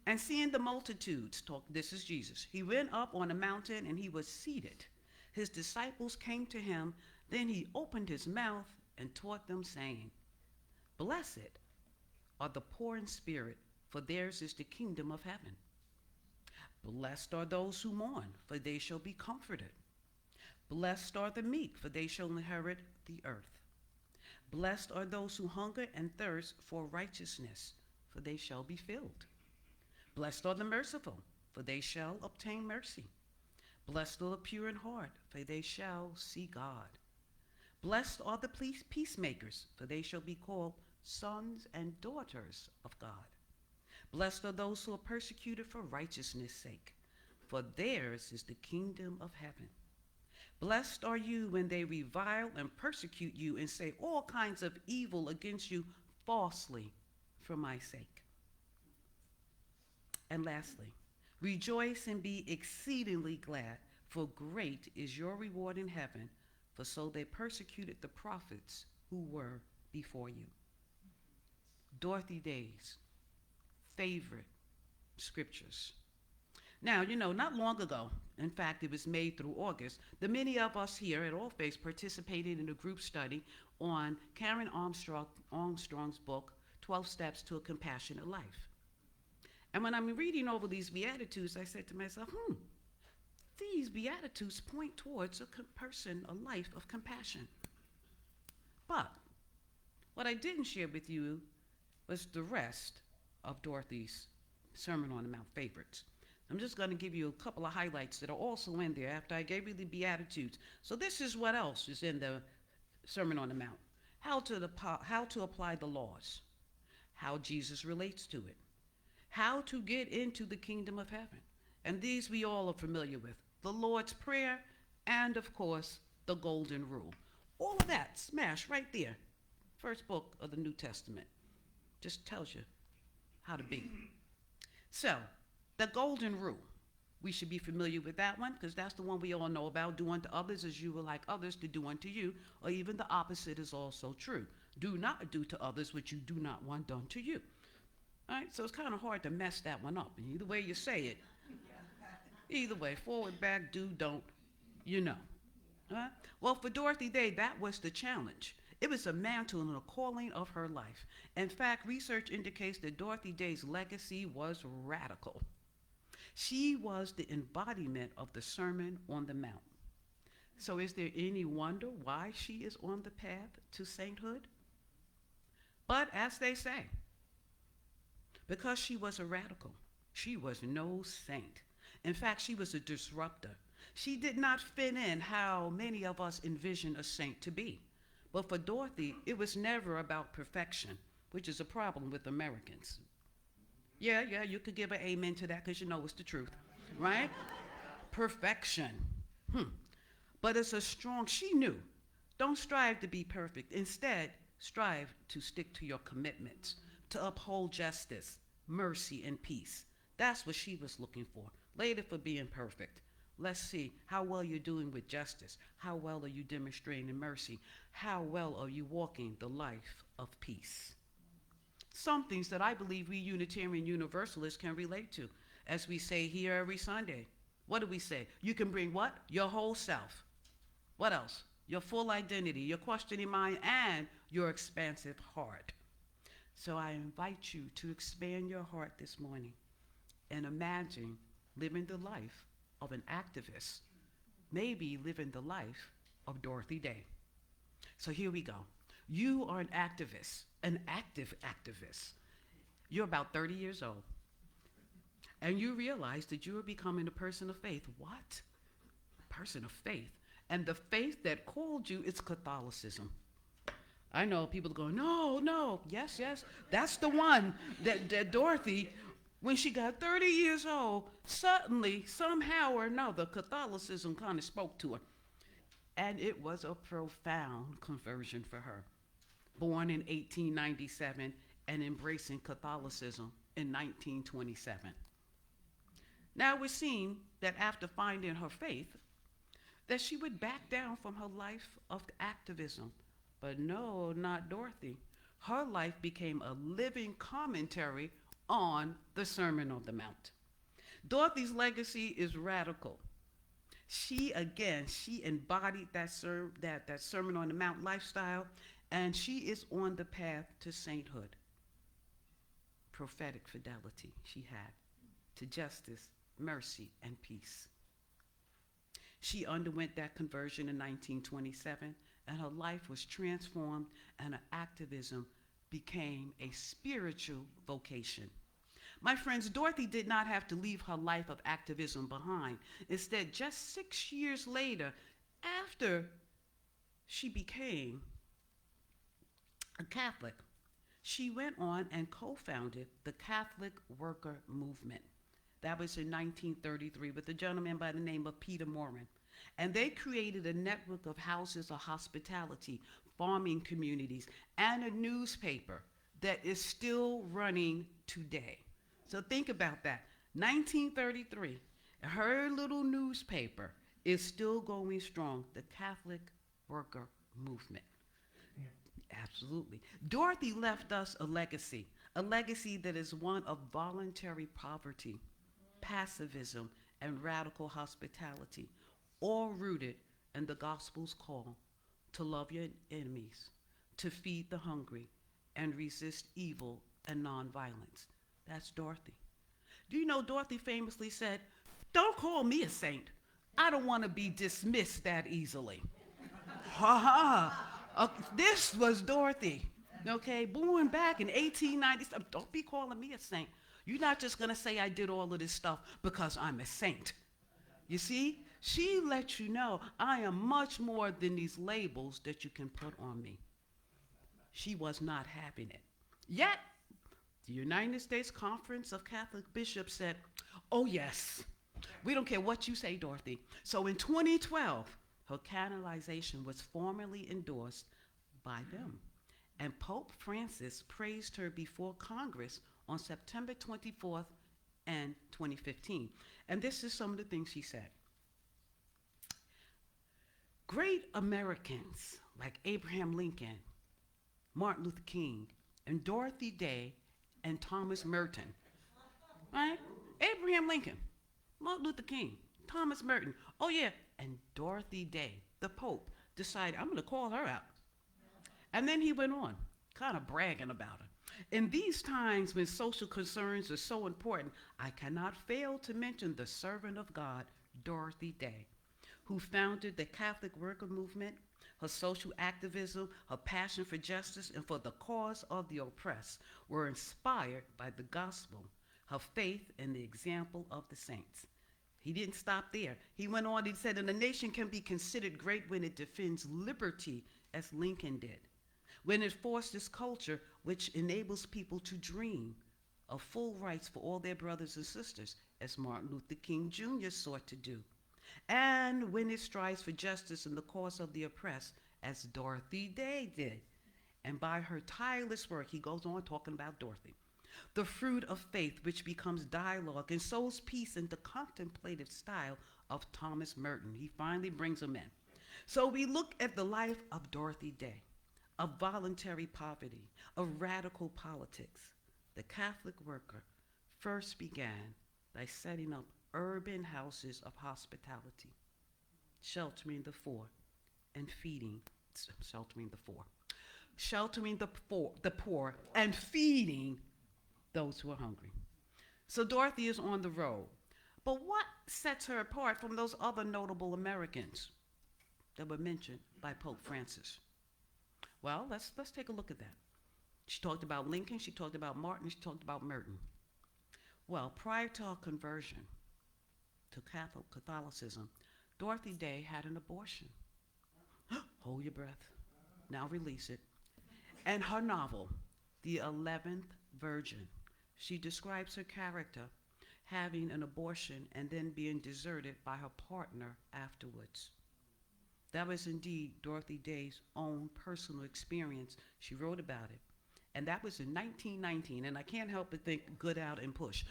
And seeing the multitudes, this is Jesus, he went up on a mountain and he was seated. His disciples came to him. Then he opened his mouth and taught them, saying, Blessed are the poor in spirit, for theirs is the kingdom of heaven. Blessed are those who mourn, for they shall be comforted. Blessed are the meek, for they shall inherit the earth. Blessed are those who hunger and thirst for righteousness, for they shall be filled. Blessed are the merciful, for they shall obtain mercy. Blessed are the pure in heart, for they shall see God. Blessed are the peacemakers, for they shall be called sons and daughters of God. Blessed are those who are persecuted for righteousness' sake, for theirs is the kingdom of heaven. Blessed are you when they revile and persecute you and say all kinds of evil against you falsely for my sake. And lastly, rejoice and be exceedingly glad, for great is your reward in heaven, for so they persecuted the prophets who were before you. Dorothy Day's favorite scriptures. Now, not long ago, in fact, it was made through August, the many of us here at All Faiths participated in a group study on Karen Armstrong's book, 12 Steps to a Compassionate Life. And when I'm reading over these Beatitudes, I said to myself, these Beatitudes point towards a life of compassion. But what I didn't share with you was the rest of Dorothy's Sermon on the Mount favorites. I'm just going to give you a couple of highlights that are also in there after I gave you the Beatitudes. So this is what else is in the Sermon on the Mount. How to apply the laws, how Jesus relates to it, how to get into the kingdom of heaven. And these we all are familiar with. The Lord's Prayer, and of course, the Golden Rule. All of that smashed right there. First book of the New Testament. Just tells you how to be. So, the Golden Rule. We should be familiar with that one because that's the one we all know about. Do unto others as you would like others to do unto you, or even the opposite is also true. Do not do to others what you do not want done to you. All right, so it's kind of hard to mess that one up. And either way you say it, either way, forward, back, do, don't, you know. All right? Well, for Dorothy Day, that was the challenge. It was a mantle and a calling of her life. In fact, research indicates that Dorothy Day's legacy was radical. She was the embodiment of the Sermon on the Mount. So is there any wonder why she is on the path to sainthood? But as they say, because she was a radical, she was no saint. In fact, she was a disruptor. She did not fit in how many of us envision a saint to be. But for Dorothy, it was never about perfection, which is a problem with Americans. Yeah, you could give an amen to that because you know it's the truth, right? Perfection. But it's she knew, don't strive to be perfect. Instead, strive to stick to your commitments, to uphold justice, mercy, and peace. That's what she was looking for. Later for being perfect. Let's see how well you're doing with justice. How well are you demonstrating mercy? How well are you walking the life of peace? Some things that I believe we Unitarian Universalists can relate to, as we say here every Sunday. What do we say? You can bring what? Your whole self. What else? Your full identity, your questioning mind, and your expansive heart. So I invite you to expand your heart this morning and imagine living the life of an activist, maybe living the life of Dorothy Day. So here we go. You are an activist, an active activist. You're about 30 years old. And you realize that you are becoming a person of faith. What? A person of faith. And the faith that called you is Catholicism. I know people go, no. Yes. That's the one that Dorothy, when she got 30 years old, suddenly, somehow or another, Catholicism kind of spoke to her. And it was a profound conversion for her. Born in 1897 and embracing Catholicism in 1927. Now we're seeing that after finding her faith, that she would back down from her life of activism. But no, not Dorothy. Her life became a living commentary on the Sermon on the Mount. Dorothy's legacy is radical. She embodied that Sermon on the Mount lifestyle, and she is on the path to sainthood. Prophetic fidelity she had to justice, mercy, and peace. She underwent that conversion in 1927, and her life was transformed, and her activism became a spiritual vocation. My friends, Dorothy did not have to leave her life of activism behind. Instead, just 6 years later, after she became a Catholic, she went on and co-founded the Catholic Worker Movement. That was in 1933 with a gentleman by the name of Peter Morin. And they created a network of houses of hospitality, farming communities, and a newspaper that is still running today. So think about that. 1933, her little newspaper is still going strong, the Catholic Worker Movement. Absolutely. Dorothy left us a legacy a legacy that is one of voluntary poverty, pacifism, and radical hospitality, all rooted in the gospel's call to love your enemies, to feed the hungry, and resist evil and nonviolence. That's Dorothy. Do you know Dorothy famously said, "Don't call me a saint. I don't want to be dismissed that easily." Ha ha. This was Dorothy, okay, born back in 1897. Don't be calling me a saint. You're not just going to say I did all of this stuff because I'm a saint. You see, she let you know I am much more than these labels that you can put on me. She was not having it. Yet, the United States Conference of Catholic Bishops said, "Oh yes, we don't care what you say, Dorothy." So in 2012, her canonization was formally endorsed by them. And Pope Francis praised her before Congress on September 24th and 2015. And this is some of the things she said. Great Americans like Abraham Lincoln, Martin Luther King, and Dorothy Day and Thomas Merton, right? Abraham Lincoln, Martin Luther King, Thomas Merton, oh yeah, and Dorothy Day, the Pope, decided, I'm gonna call her out. And then he went on, kind of bragging about her. In these times when social concerns are so important, I cannot fail to mention the servant of God, Dorothy Day, who founded the Catholic worker movement. Her social activism, her passion for justice, and for the cause of the oppressed were inspired by the gospel, her faith, and the example of the saints. He didn't stop there. He went on, he said, and a nation can be considered great when it defends liberty, as Lincoln did, when it fosters culture which enables people to dream of full rights for all their brothers and sisters, as Martin Luther King Jr. sought to do, and when it strives for justice in the cause of the oppressed, as Dorothy Day did. And by her tireless work, he goes on talking about Dorothy, the fruit of faith which becomes dialogue and sows peace in the contemplative style of Thomas Merton. He finally brings him in. So we look at the life of Dorothy Day, of voluntary poverty, of radical politics. The Catholic worker first began by setting up urban houses of hospitality, sheltering the poor and feeding, sheltering the poor and feeding those who are hungry. So Dorothy is on the road. But what sets her apart from those other notable Americans that were mentioned by Pope Francis? Well, let's take a look at that. She talked about Lincoln, she talked about Martin, she talked about Merton. Well, prior to her conversion to Catholicism, Dorothy Day had an abortion. Hold your breath. Now release it. And her novel, The 11th Virgin, she describes her character having an abortion and then being deserted by her partner afterwards. That was indeed Dorothy Day's own personal experience. She wrote about it. And that was in 1919, and I can't help but think Good Out and Push.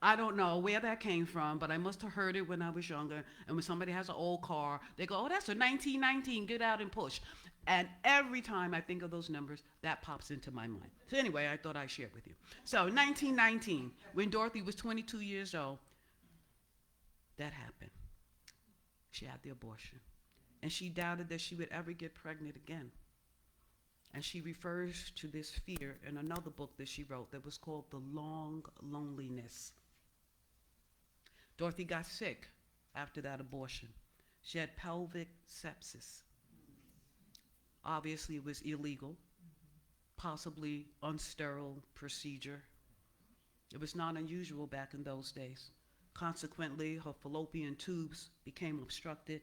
I don't know where that came from, but I must have heard it when I was younger. And when somebody has an old car, they go, oh, that's a 1919, Get Out and Push. And every time I think of those numbers, that pops into my mind. So anyway, I thought I'd share it with you. So 1919, when Dorothy was 22 years old, that happened. She had the abortion. And she doubted that she would ever get pregnant again. And she refers to this fear in another book that she wrote that was called The Long Loneliness. Dorothy got sick after that abortion. She had pelvic sepsis. Obviously, it was illegal, possibly unsterile procedure. It was not unusual back in those days. Consequently, her fallopian tubes became obstructed,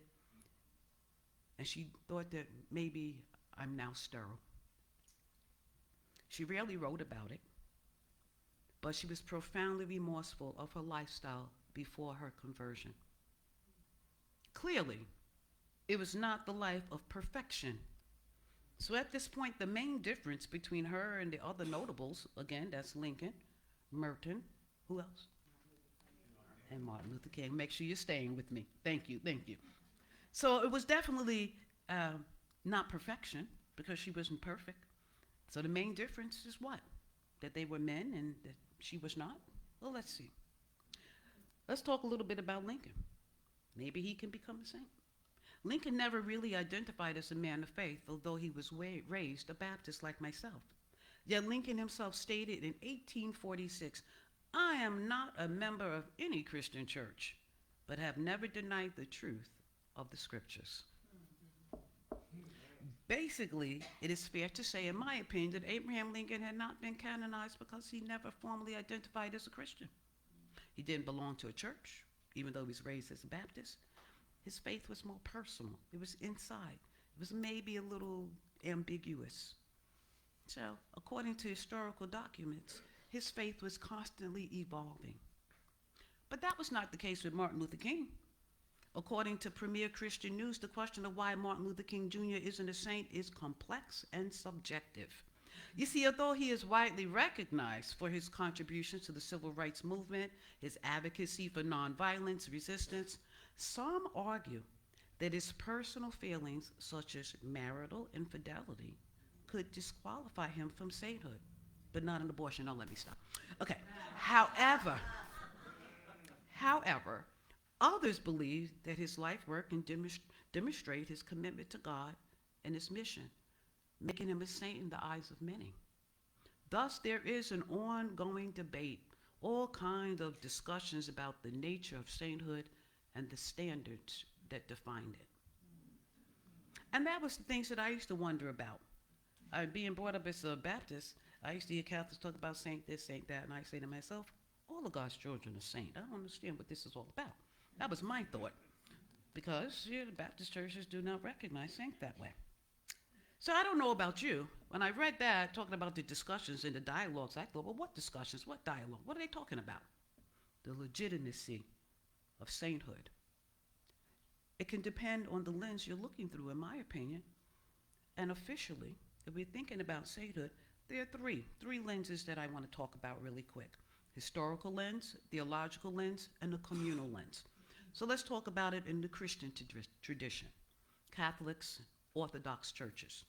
and she thought that maybe I'm now sterile. She rarely wrote about it, but she was profoundly remorseful of her lifestyle before her conversion. Clearly, it was not the life of perfection. So at this point, the main difference between her and the other notables, again, that's Lincoln, Merton, who else? And Martin Luther King. Make sure you're staying with me. Thank you, thank you. So it was definitely not perfection, because she wasn't perfect. So the main difference is what? that they were men and that she was not? Well, let's see. Let's talk a little bit about Lincoln. Maybe he can become a saint. Lincoln never really identified as a man of faith, although he was raised a Baptist like myself. Yet Lincoln himself stated in 1846, "I am not a member of any Christian church, but have never denied the truth of the scriptures." Basically, it is fair to say, in my opinion, that Abraham Lincoln had not been canonized because he never formally identified as a Christian. He didn't belong to a church, even though he was raised as a Baptist. His faith was more personal. It was inside. It was maybe a little ambiguous. So, according to historical documents, his faith was constantly evolving. But that was not the case with Martin Luther King. According to Premier Christian News, the question of why Martin Luther King Jr. isn't a saint is complex and subjective. You see, although he is widely recognized for his contributions to the civil rights movement, his advocacy for nonviolence, resistance, some argue that his personal feelings, such as marital infidelity, could disqualify him from sainthood, but not an abortion. Don't let me stop. Okay. However, others believe that his life work can demonstrate his commitment to God and his mission, making him a saint in the eyes of many. Thus, there is an ongoing debate, all kinds of discussions about the nature of sainthood and the standards that defined it. And that was the things that I used to wonder about. Being brought up as a Baptist, I used to hear Catholics talk about saint this, saint that, and I say to myself, all of God's children are saints. I don't understand what this is all about. That was my thought, because the Baptist churches do not recognize saints that way. So I don't know about you. When I read that, talking about the discussions and the dialogues, I thought, well, what discussions? What dialogue? What are they talking about? The legitimacy of sainthood. It can depend on the lens you're looking through, in my opinion. And officially, if we're thinking about sainthood, there are three lenses that I want to talk about really quick. Historical lens, theological lens, and the communal lens. So let's talk about it in the Christian tradition, Catholics, Orthodox churches.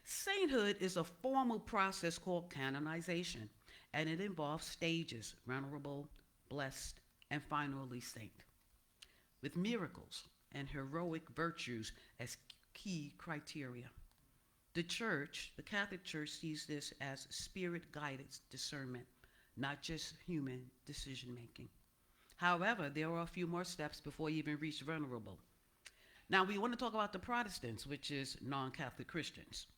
Sainthood is a formal process called canonization, and it involves stages: venerable, blessed, and finally saint, with miracles and heroic virtues as key criteria. The Catholic Church sees this as spirit-guided discernment, not just human decision-making. However, there are a few more steps before you even reach venerable. Now, we want to talk about the Protestants, which is non-Catholic Christians.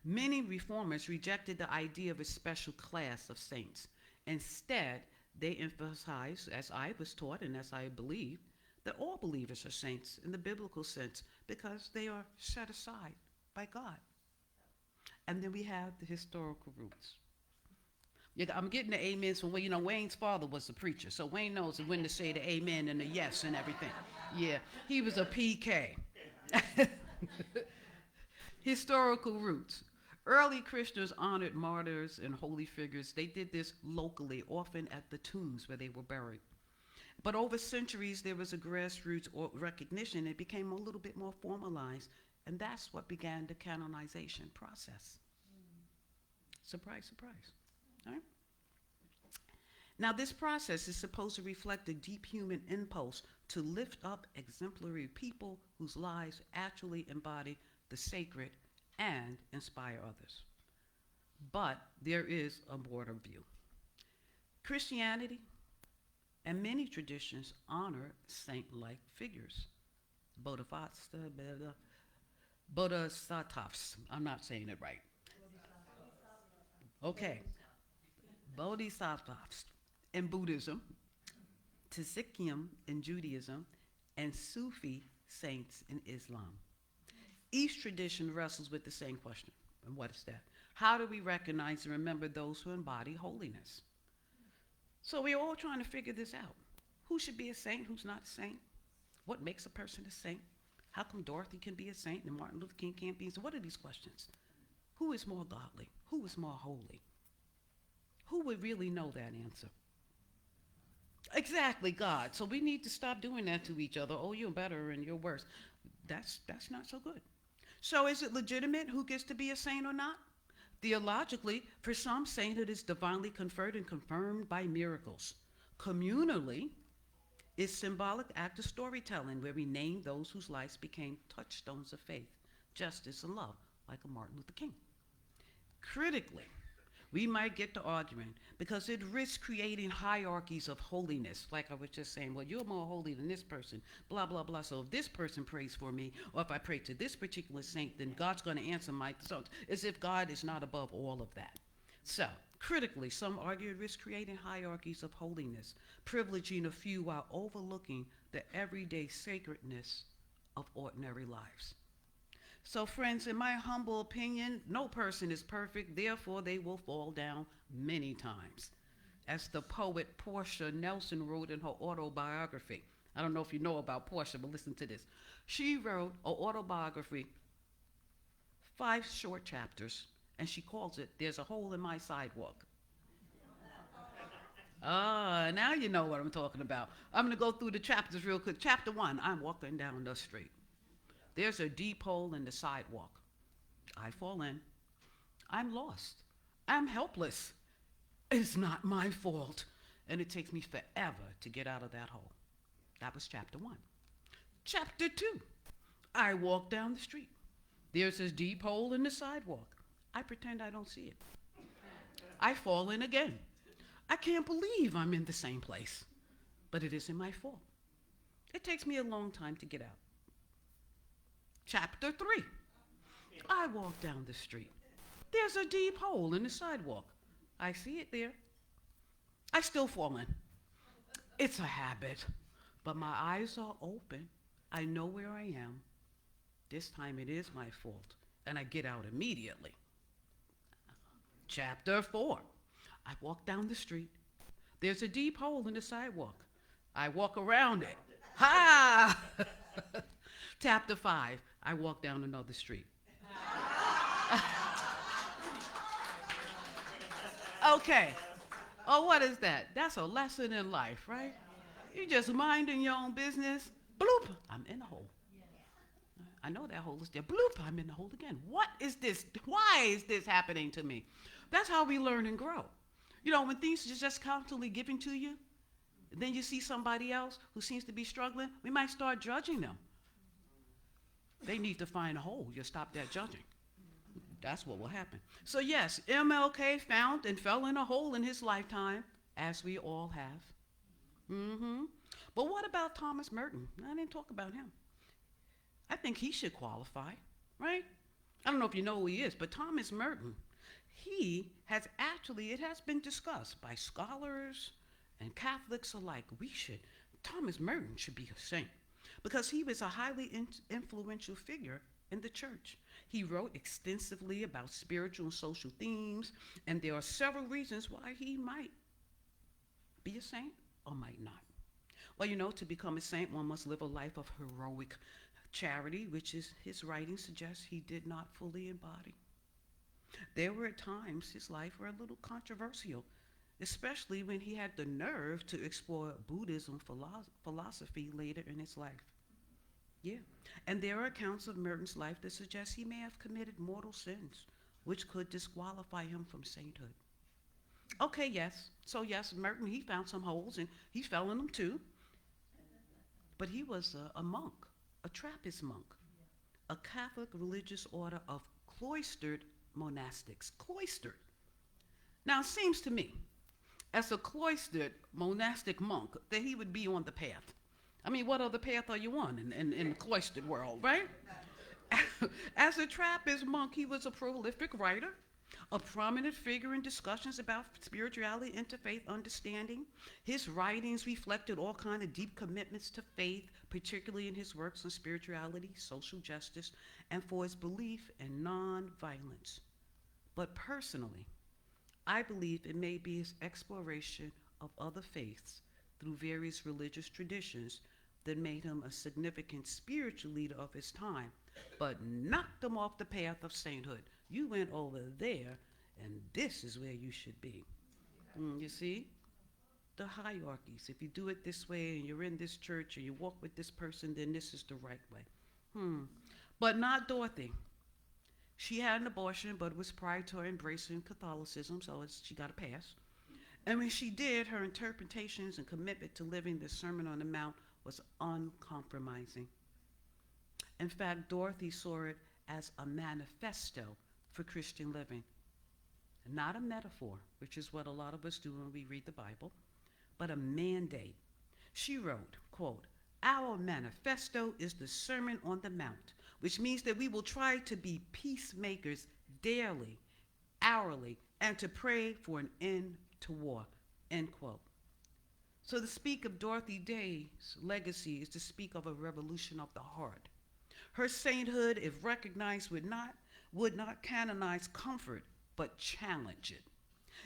Many reformers rejected the idea of a special class of saints. Instead, they emphasized, as I was taught and as I believe, that all believers are saints in the biblical sense because they are set aside by God. And then we have the historical roots. Yeah, I'm getting the amens from, Wayne's father was a preacher, so Wayne knows when to say the amen and the yes and everything. Yeah, he was a PK. Historical roots. Early Christians honored martyrs and holy figures. They did this locally, often at the tombs where they were buried. But over centuries, there was a grassroots recognition. It became a little bit more formalized, and that's what began the canonization process. Surprise, surprise. All right? Now, this process is supposed to reflect a deep human impulse to lift up exemplary people whose lives actually embody the sacred and inspire others. But there is a broader view. Christianity and many traditions honor saint-like figures. Bodhisattvas. I'm not saying it right. Okay. Bodhisattvas in Buddhism, Tzaddikim in Judaism, and Sufi saints in Islam. Each tradition wrestles with the same question. And what is that? How do we recognize and remember those who embody holiness? So we're all trying to figure this out. Who should be a saint? Who's not a saint? What makes a person a saint? How come Dorothy can be a saint and Martin Luther King can't be? So what are these questions? Who is more godly? Who is more holy? Who would really know that answer? Exactly, God. So we need to stop doing that to each other. Oh, you're better and you're worse. That's not so good. So is it legitimate who gets to be a saint or not? Theologically, for some, sainthood is divinely conferred and confirmed by miracles. Communally, it's symbolic act of storytelling where we name those whose lives became touchstones of faith, justice, and love, like a Martin Luther King. Critically, we might get to arguing because it risks creating hierarchies of holiness. Like I was just saying, well, you're more holy than this person, blah, blah, blah. So if this person prays for me, or if I pray to this particular saint, then God's going to answer my, so as if God is not above all of that. So, critically, some argue it risks creating hierarchies of holiness, privileging a few while overlooking the everyday sacredness of ordinary lives. So friends, in my humble opinion, no person is perfect, therefore they will fall down many times. As the poet Portia Nelson wrote in her autobiography. I don't know if you know about Portia, but listen to this. She wrote an autobiography, 5 short chapters, and she calls it, There's a Hole in My Sidewalk. Now you know what I'm talking about. I'm going to go through the chapters real quick. Chapter 1, I'm walking down the street. There's a deep hole in the sidewalk. I fall in. I'm lost. I'm helpless. It's not my fault. And it takes me forever to get out of that hole. That was chapter 1. Chapter 2, I walk down the street. There's this deep hole in the sidewalk. I pretend I don't see it. I fall in again. I can't believe I'm in the same place, but it isn't my fault. It takes me a long time to get out. Chapter 3, I walk down the street. There's a deep hole in the sidewalk. I see it there. I still fall in. It's a habit, but my eyes are open. I know where I am. This time it is my fault, and I get out immediately. Chapter 4, I walk down the street. There's a deep hole in the sidewalk. I walk around it. Ha! Chapter 5, I walk down another street. Okay. Oh, what is that? That's a lesson in life, right? You just minding your own business. Bloop, I'm in the hole. I know that hole is there. Bloop, I'm in the hole again. What is this? Why is this happening to me? That's how we learn and grow. You know, when things are just constantly given to you, then you see somebody else who seems to be struggling, we might start judging them. They need to find a hole. You stop that judging. That's what will happen. So yes, MLK found and fell in a hole in his lifetime, as we all have. But what about Thomas Merton? I didn't talk about him. I think he should qualify, right? I don't know if you know who he is, but Thomas Merton, he has actually, it has been discussed by scholars and Catholics alike. Thomas Merton should be a saint because he was a highly influential figure in the church. He wrote extensively about spiritual and social themes, and there are several reasons why he might be a saint or might not. Well, you know, to become a saint, one must live a life of heroic charity, which is his writing suggests he did not fully embody. There were at times his life were a little controversial, especially when he had the nerve to explore Buddhism philosophy later in his life. Yeah, and there are accounts of Merton's life that suggest he may have committed mortal sins, which could disqualify him from sainthood. Okay, yes. So yes, Merton, he found some holes and he fell in them too. But he was a monk, a Trappist monk, a Catholic religious order of cloistered monastics. Cloistered. Now, it seems to me, as a cloistered monastic monk, that he would be on the path. I mean, what other path are you on in the cloistered world, right? As a Trappist monk, he was a prolific writer, a prominent figure in discussions about spirituality, interfaith understanding. His writings reflected all kinds of deep commitments to faith, particularly in his works on spirituality, social justice, and for his belief in nonviolence. But personally, I believe it may be his exploration of other faiths through various religious traditions that made him a significant spiritual leader of his time, but knocked him off the path of sainthood. You went over there, and this is where you should be. You see? The hierarchies. If you do it this way, and you're in this church, or you walk with this person, then this is the right way. But not Dorothy. She had an abortion, but it was prior to her embracing Catholicism, so she got a pass. And when she did, her interpretations and commitment to living the Sermon on the Mount was uncompromising. In fact, Dorothy saw it as a manifesto for Christian living, not a metaphor, which is what a lot of us do when we read the Bible, but a mandate. She wrote, quote, "Our manifesto is the Sermon on the Mount, which means that we will try to be peacemakers daily, hourly, and to pray for an end to war," end quote. So to speak of Dorothy Day's legacy is to speak of a revolution of the heart. Her sainthood, if recognized, would not canonize comfort, but challenge it.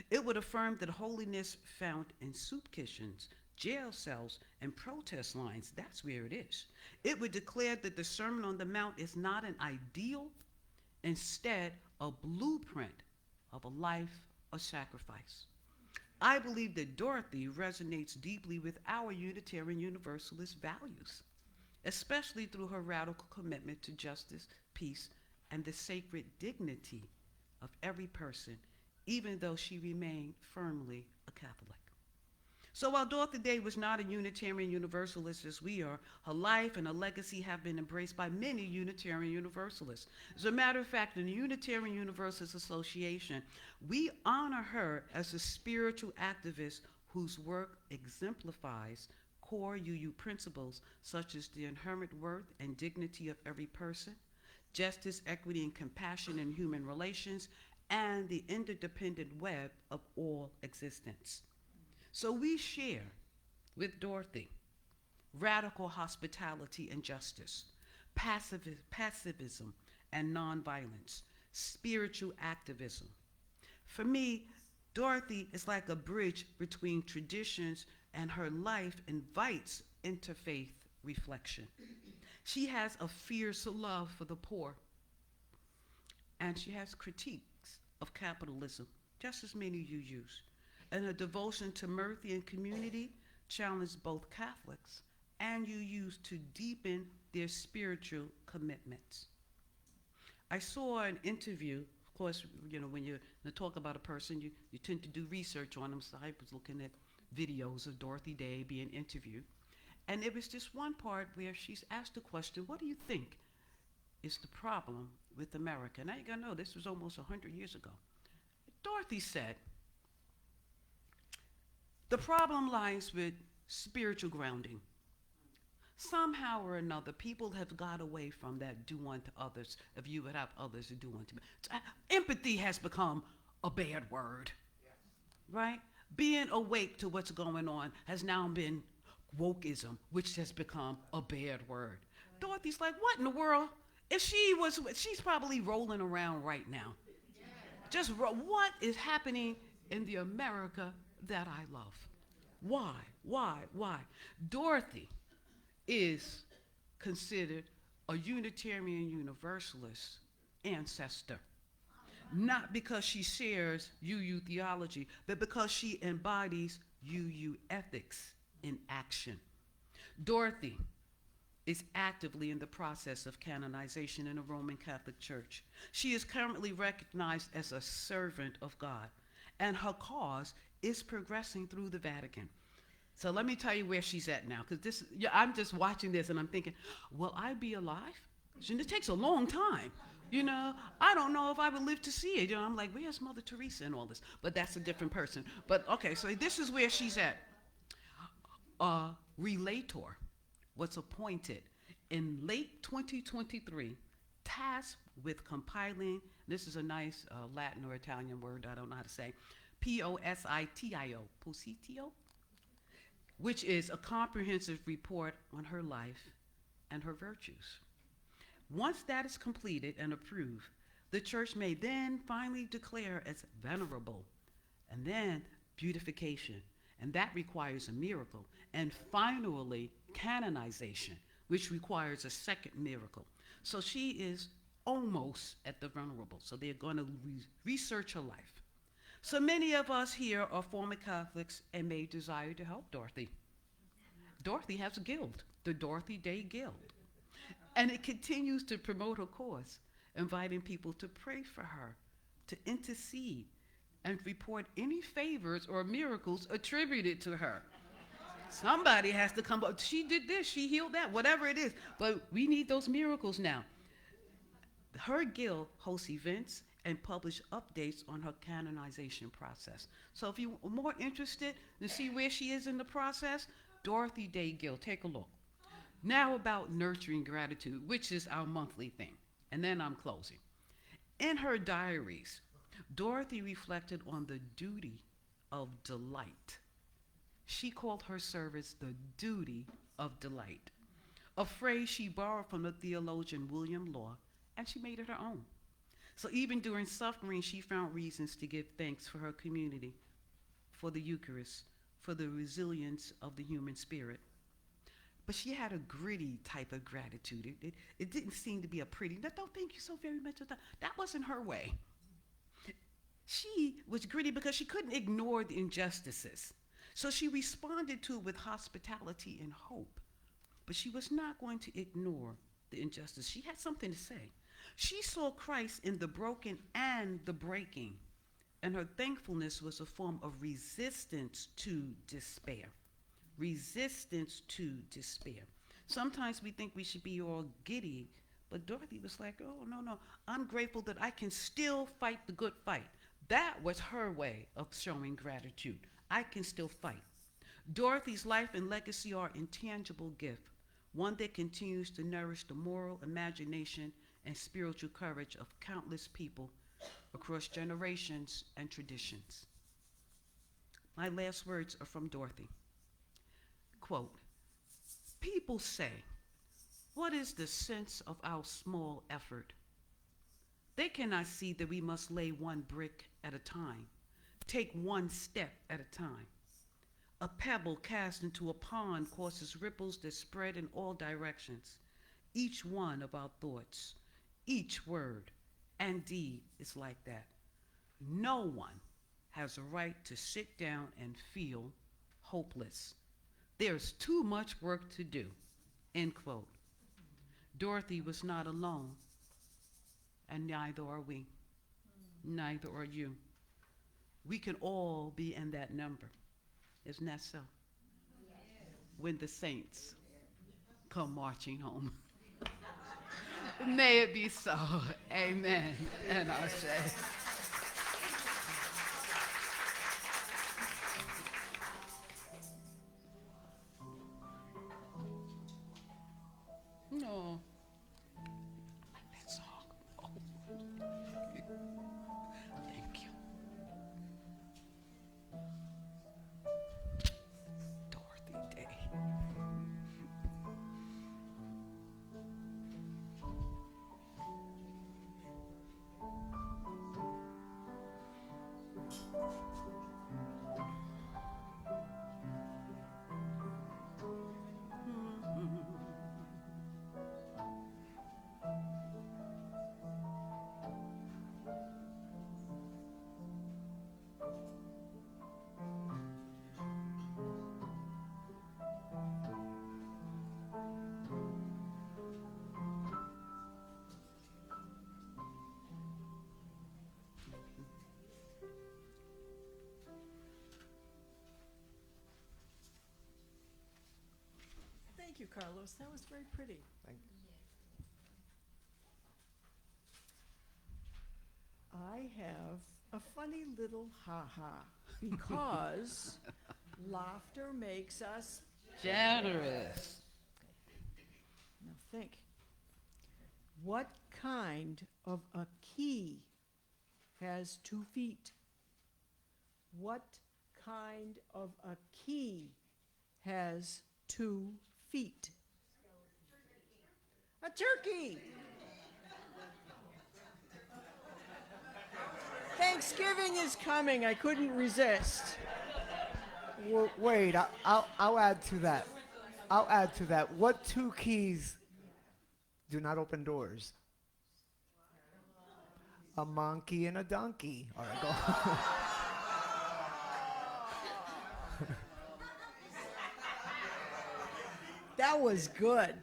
It would affirm that holiness found in soup kitchens, jail cells, and protest lines, that's where it is. It would declare that the Sermon on the Mount is not an ideal, instead a blueprint of a life of sacrifice. I believe that Dorothy resonates deeply with our Unitarian Universalist values, especially through her radical commitment to justice, peace, and the sacred dignity of every person, even though she remained firmly a Catholic. So while Dorothy Day was not a Unitarian Universalist as we are, her life and her legacy have been embraced by many Unitarian Universalists. As a matter of fact, in the Unitarian Universalist Association, we honor her as a spiritual activist whose work exemplifies core UU principles such as the inherent worth and dignity of every person, justice, equity, and compassion in human relations, and the interdependent web of all existence. So we share with Dorothy radical hospitality and justice, pacifism and nonviolence, spiritual activism. For me, Dorothy is like a bridge between traditions, and her life invites interfaith reflection. She has a fierce love for the poor, and she has critiques of capitalism, just as many you use. And her devotion to mercy and community challenged both Catholics and UUs to deepen their spiritual commitments. I saw an interview, of course, when you talk about a person, you tend to do research on them, so I was looking at videos of Dorothy Day being interviewed. And there was this one part where she's asked the question, what do you think is the problem with America? Now you gotta know, this was almost 100 years ago. Dorothy said, the problem lies with spiritual grounding. Somehow or another, people have got away from that do unto others, if you would have others to do unto me. Empathy has become a bad word, right? Being awake to what's going on has now been wokeism, which has become a bad word. Dorothy's like, what in the world? If she's probably rolling around right now. Just what is happening in the America that I love? Why? Dorothy is considered a Unitarian Universalist ancestor. Not because she shares UU theology, but because she embodies UU ethics in action. Dorothy is actively in the process of canonization in the Roman Catholic Church. She is currently recognized as a servant of God, and her cause is progressing through the Vatican. So let me tell you where she's at now, because I'm just watching this and I'm thinking, will I be alive? And it takes a long time. I don't know if I would live to see it. I'm like, where's Mother Teresa and all this? But that's a different person. But okay, so this is where she's at. A relator was appointed in late 2023, tasked with compiling, this is a nice Latin or Italian word, I don't know how to say, Positio, Positio, which is a comprehensive report on her life and her virtues. Once that is completed and approved, the church may then finally declare as venerable, and then beatification, and that requires a miracle, and finally canonization, which requires a second miracle. So she is almost at the venerable, so they're going to research her life. So many of us here are former Catholics and may desire to help Dorothy. Dorothy has a guild, the Dorothy Day Guild, and it continues to promote her cause. inviting people to pray for her, to intercede, and report any favors or miracles attributed to her. Somebody has to come up. She did this, she healed that, whatever it is. But we need those miracles now. Her guild hosts events and publish updates on her canonization process. So if you're more interested to see where she is in the process, Dorothy Day Guild, take a look. Now about nurturing gratitude, which is our monthly thing. And then I'm closing. In her diaries, Dorothy reflected on the duty of delight. She called her service the duty of delight, a phrase she borrowed from the theologian William Law, and she made it her own. So even during suffering, she found reasons to give thanks for her community, for the Eucharist, for the resilience of the human spirit. But she had a gritty type of gratitude. It didn't seem to be a pretty, no, thank you so very much. That wasn't her way. She was gritty because she couldn't ignore the injustices. So she responded to it with hospitality and hope. But she was not going to ignore the injustice. She had something to say. She saw Christ in the broken and the breaking, and her thankfulness was a form of resistance to despair. Resistance to despair. Sometimes we think we should be all giddy, but Dorothy was like, oh, no, I'm grateful that I can still fight the good fight. That was her way of showing gratitude. I can still fight. Dorothy's life and legacy are intangible gift, one that continues to nourish the moral imagination and spiritual courage of countless people across generations and traditions. My last words are from Dorothy. Quote, people say, what is the sense of our small effort? They cannot see that we must lay one brick at a time, take one step at a time. A pebble cast into a pond causes ripples that spread in all directions. Each one of our thoughts, each word and deed is like that. No one has a right to sit down and feel hopeless. There's too much work to do, end quote. Dorothy was not alone, and neither are we. Neither are you. We can all be in that number. Isn't that so? When the saints come marching home. May it be so. Amen. And I say. No. I like that song. Oh. Thank you. Dorothy Day. Thank you, Carlos. That was very pretty. Thank I have a funny little ha-ha because laughter makes us Generous. Now think. What kind of a key has 2 feet? What kind of a key has 2 feet? A turkey. Thanksgiving is coming. I couldn't resist. Wait, I'll add to that. I'll add to that. What 2 keys do not open doors? A monkey and a donkey. All right, go. That was good.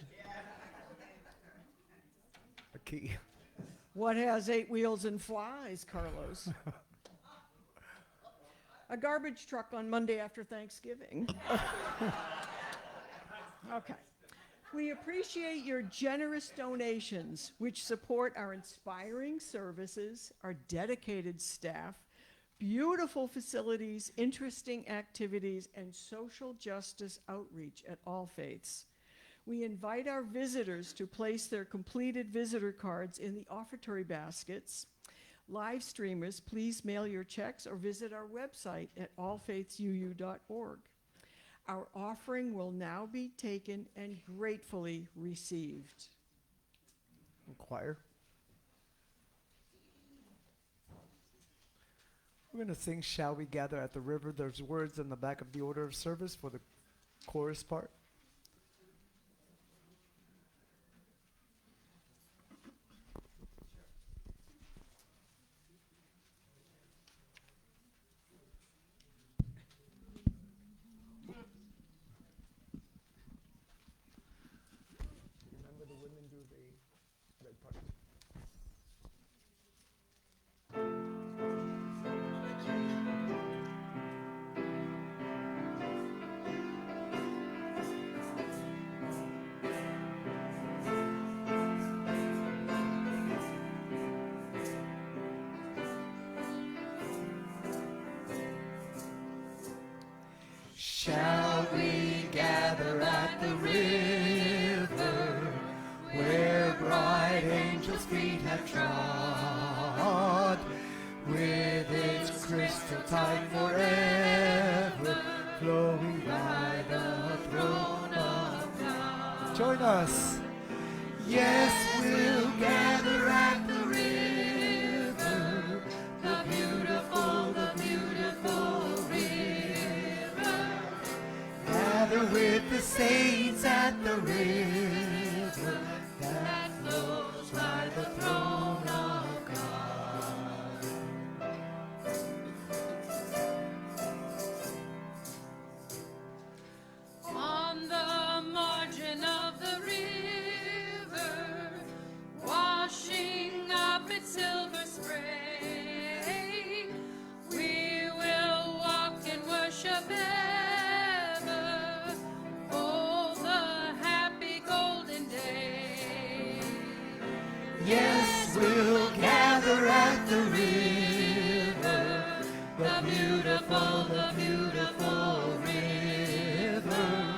A key. What has 8 wheels and flies, Carlos? A garbage truck on Monday after Thanksgiving. Okay. We appreciate your generous donations, which support our inspiring services, our dedicated staff, beautiful facilities, interesting activities, and social justice outreach at All Faiths. We invite our visitors to place their completed visitor cards in the offertory baskets. Live streamers, please mail your checks or visit our website at allfaithsuu.org. Our offering will now be taken and gratefully received. Choir. We're going to sing Shall We Gather at the River. There's words in the back of the order of service for the chorus part. Remember the women do the red part. Shall we gather at the river where bright angels' feet have trod, with its crystal tide forever flowing by the throne of God? Join us. Yes, we'll gather at the river, the beautiful river. Gather with the saints at the river that flows by the throne of God. On the margin of the river, washing up its silver spray, we will walk and worship ever, oh, the happy golden day. Yes, we'll gather at the river, the beautiful river.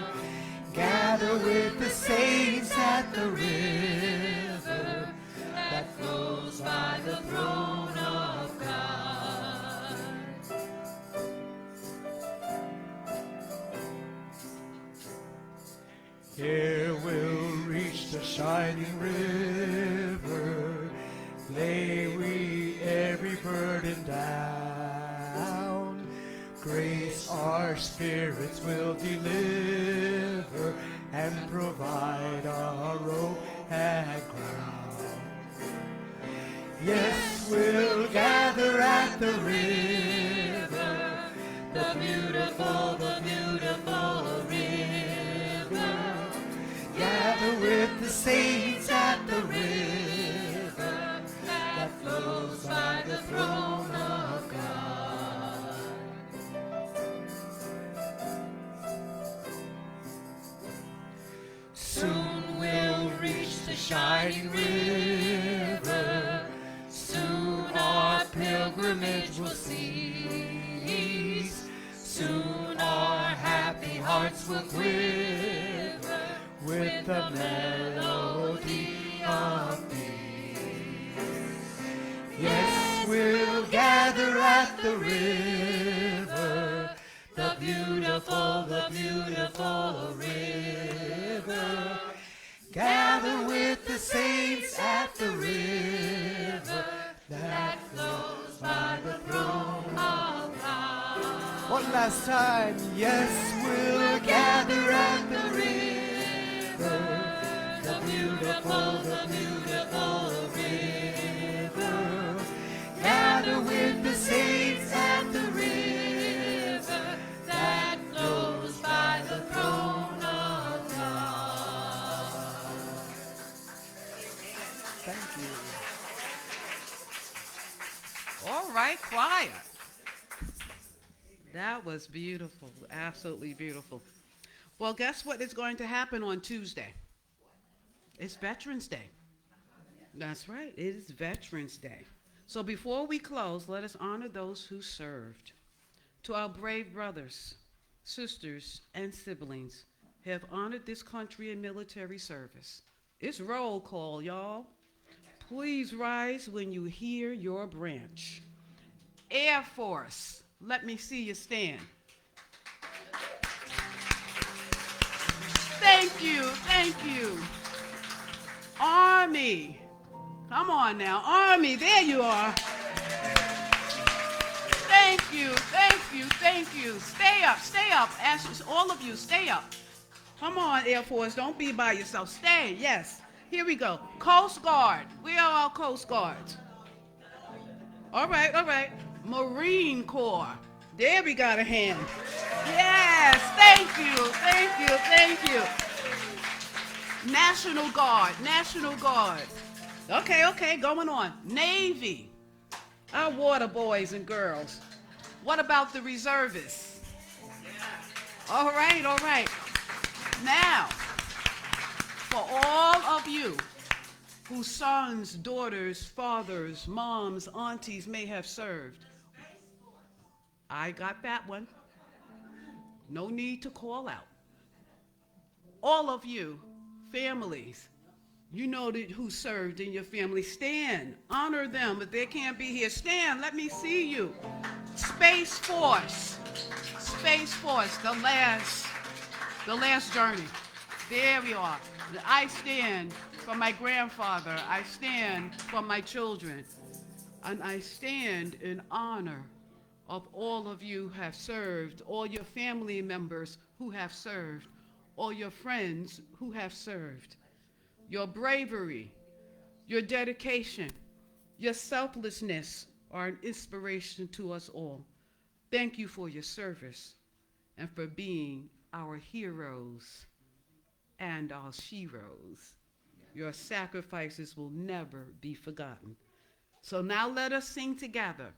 Gather with the saints at the river that flows by the throne of God. Here we'll reach the shining river, lay we every burden down. Grace our spirits will deliver and provide our road and ground. Yes, we'll gather at the river, the beautiful river. Gather with the saints at the river that flows by the throne of God. Soon we'll reach the shining river, soon our pilgrimage will cease, soon our happy hearts will quiver with the melody of peace. Yes, we'll gather at the river, the beautiful river. Gather with the saints at the river that flows by the throne of God. One last time. Yes, we'll gather at the river, the beautiful river. Gather with the saints at the river that flows by the throne of God. Thank you. right, choir. That was beautiful, absolutely beautiful. Well, guess what is going to happen on Tuesday? It's Veterans Day. That's right, it is Veterans Day. So before we close, let us honor those who served. To our brave brothers, sisters, and siblings who have honored this country in military service. It's roll call, y'all. Please rise when you hear your branch. Air Force, let me see you stand. Thank you, thank you. Army, come on now, Army, there you are. Thank you, thank you, thank you. Stay up, all of you, stay up. Come on, Air Force, don't be by yourself, stay, yes. Here we go, Coast Guard, where are our Coast Guards? All right, Marine Corps, there we got a hand. Yes, thank you, thank you, thank you. National Guard. Okay, going on. Navy, our water boys and girls. What about the reservists? All right. Now, for all of you whose sons, daughters, fathers, moms, aunties may have served, I got that one. No need to call out. All of you, families, you know who served in your family. Stand, honor them. If they can't be here, stand, let me see you. Space Force, the last journey. There we are. I stand for my grandfather. I stand for my children. And I stand in honor of all of you who have served, all your family members who have served, all your friends who have served. Your bravery, your dedication, your selflessness are an inspiration to us all. Thank you for your service and for being our heroes and our sheroes. Your sacrifices will never be forgotten. So now let us sing together.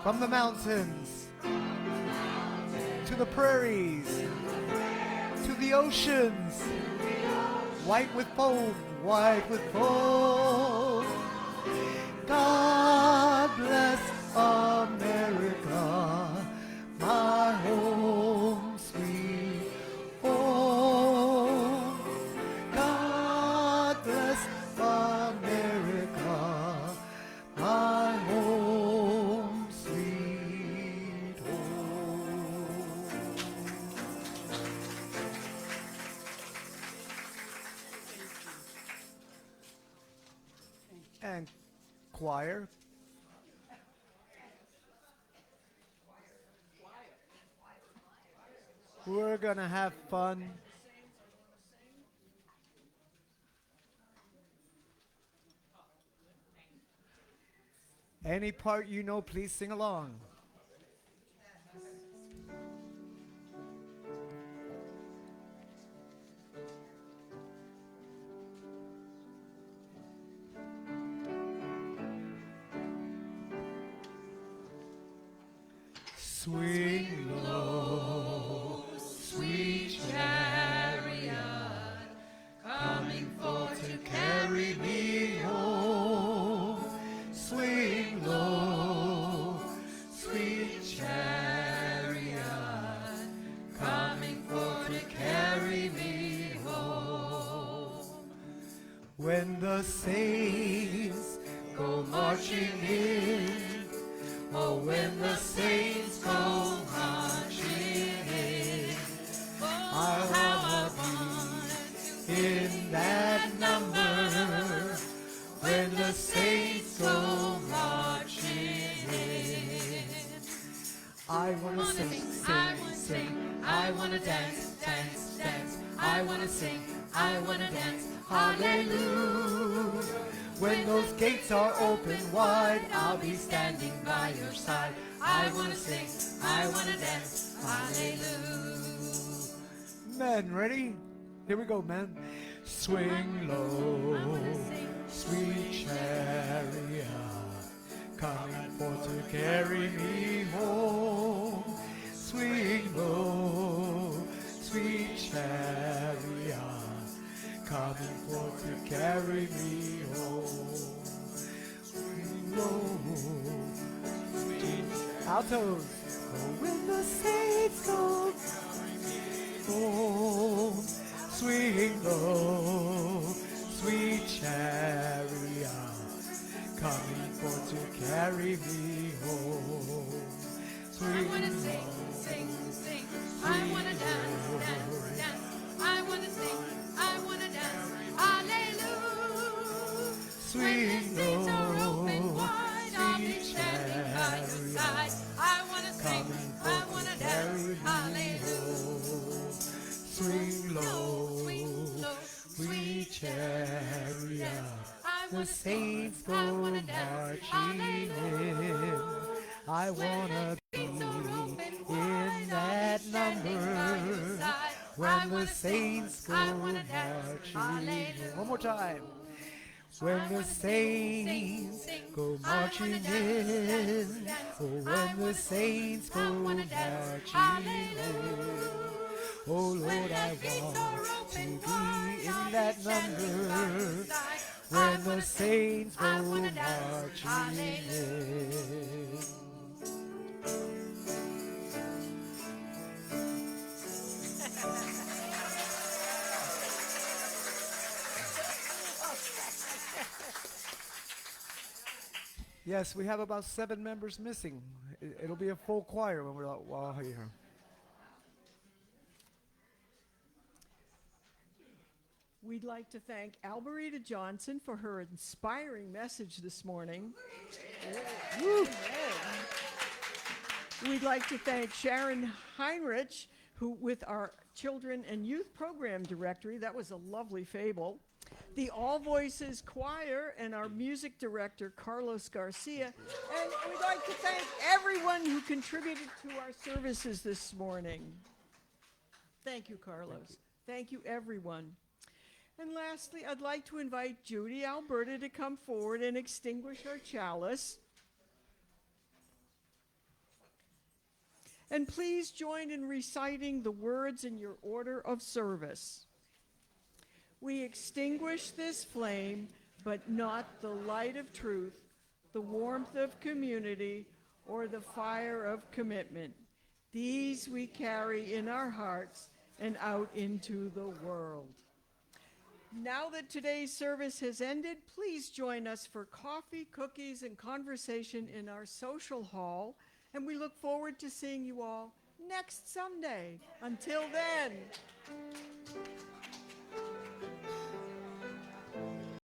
From the mountains to the prairies to the oceans, white with foam, God bless America, my home sweet home. God bless America, my home sweet home. And choir. We're gonna have fun. Any part you know, please sing along. Swing low, sweet chariot, coming forth to carry me home. Swing low, sweet chariot, coming forth to carry me home. When the saints go marching in, oh, when the saints go marching in, I wanna be in that number. When the saints go marching in, I wanna dance, hallelujah. When those gates are open wide, I'll be standing by your side. I wanna sing, I wanna dance, hallelujah. Men, ready? Here we go, men. Swing low, sweet chariot, coming forth to carry me home. Swing low, sweet chariot, coming forth to carry me home. Swing low, sweet altos. Oh, when the saints go home, swing low, sweet chariot, coming forth to carry me home. Swing I wanna sing, sing, sing. I wanna dance, dance, dance. I wanna sing, I wanna dance. Hallelujah. Swing When the seats are open low, wide, I'll be standing by your side. I wanna sing, I wanna dance. Hallelujah. swing low, Swing low, sweet chariot. I The wanna sing, saints I go wanna dance. marching in. I wanna be in that number when the saints go marching in. One more time. When the saints go marching in, oh, when the saints go marching in, oh Lord, I want to be in that number when the saints go marching in. Yes, we have about 7 members missing. It'll be a full choir when we're all here. We'd like to thank Alberita Johnson for her inspiring message this morning. Woo. We'd like to thank Sharon Heinrich, who with our Children and Youth Program Directory, that was a lovely fable, the All Voices Choir, and our music director, Carlos Garcia. And we'd like to thank everyone who contributed to our services this morning. Thank you, Carlos. Thank you, everyone. And lastly, I'd like to invite Judy Alberta to come forward and extinguish our chalice. And please join in reciting the words in your order of service. We extinguish this flame, but not the light of truth, the warmth of community, or the fire of commitment. These we carry in our hearts and out into the world. Now that today's service has ended, please join us for coffee, cookies, and conversation in our social hall, and we look forward to seeing you all next Sunday. Until then.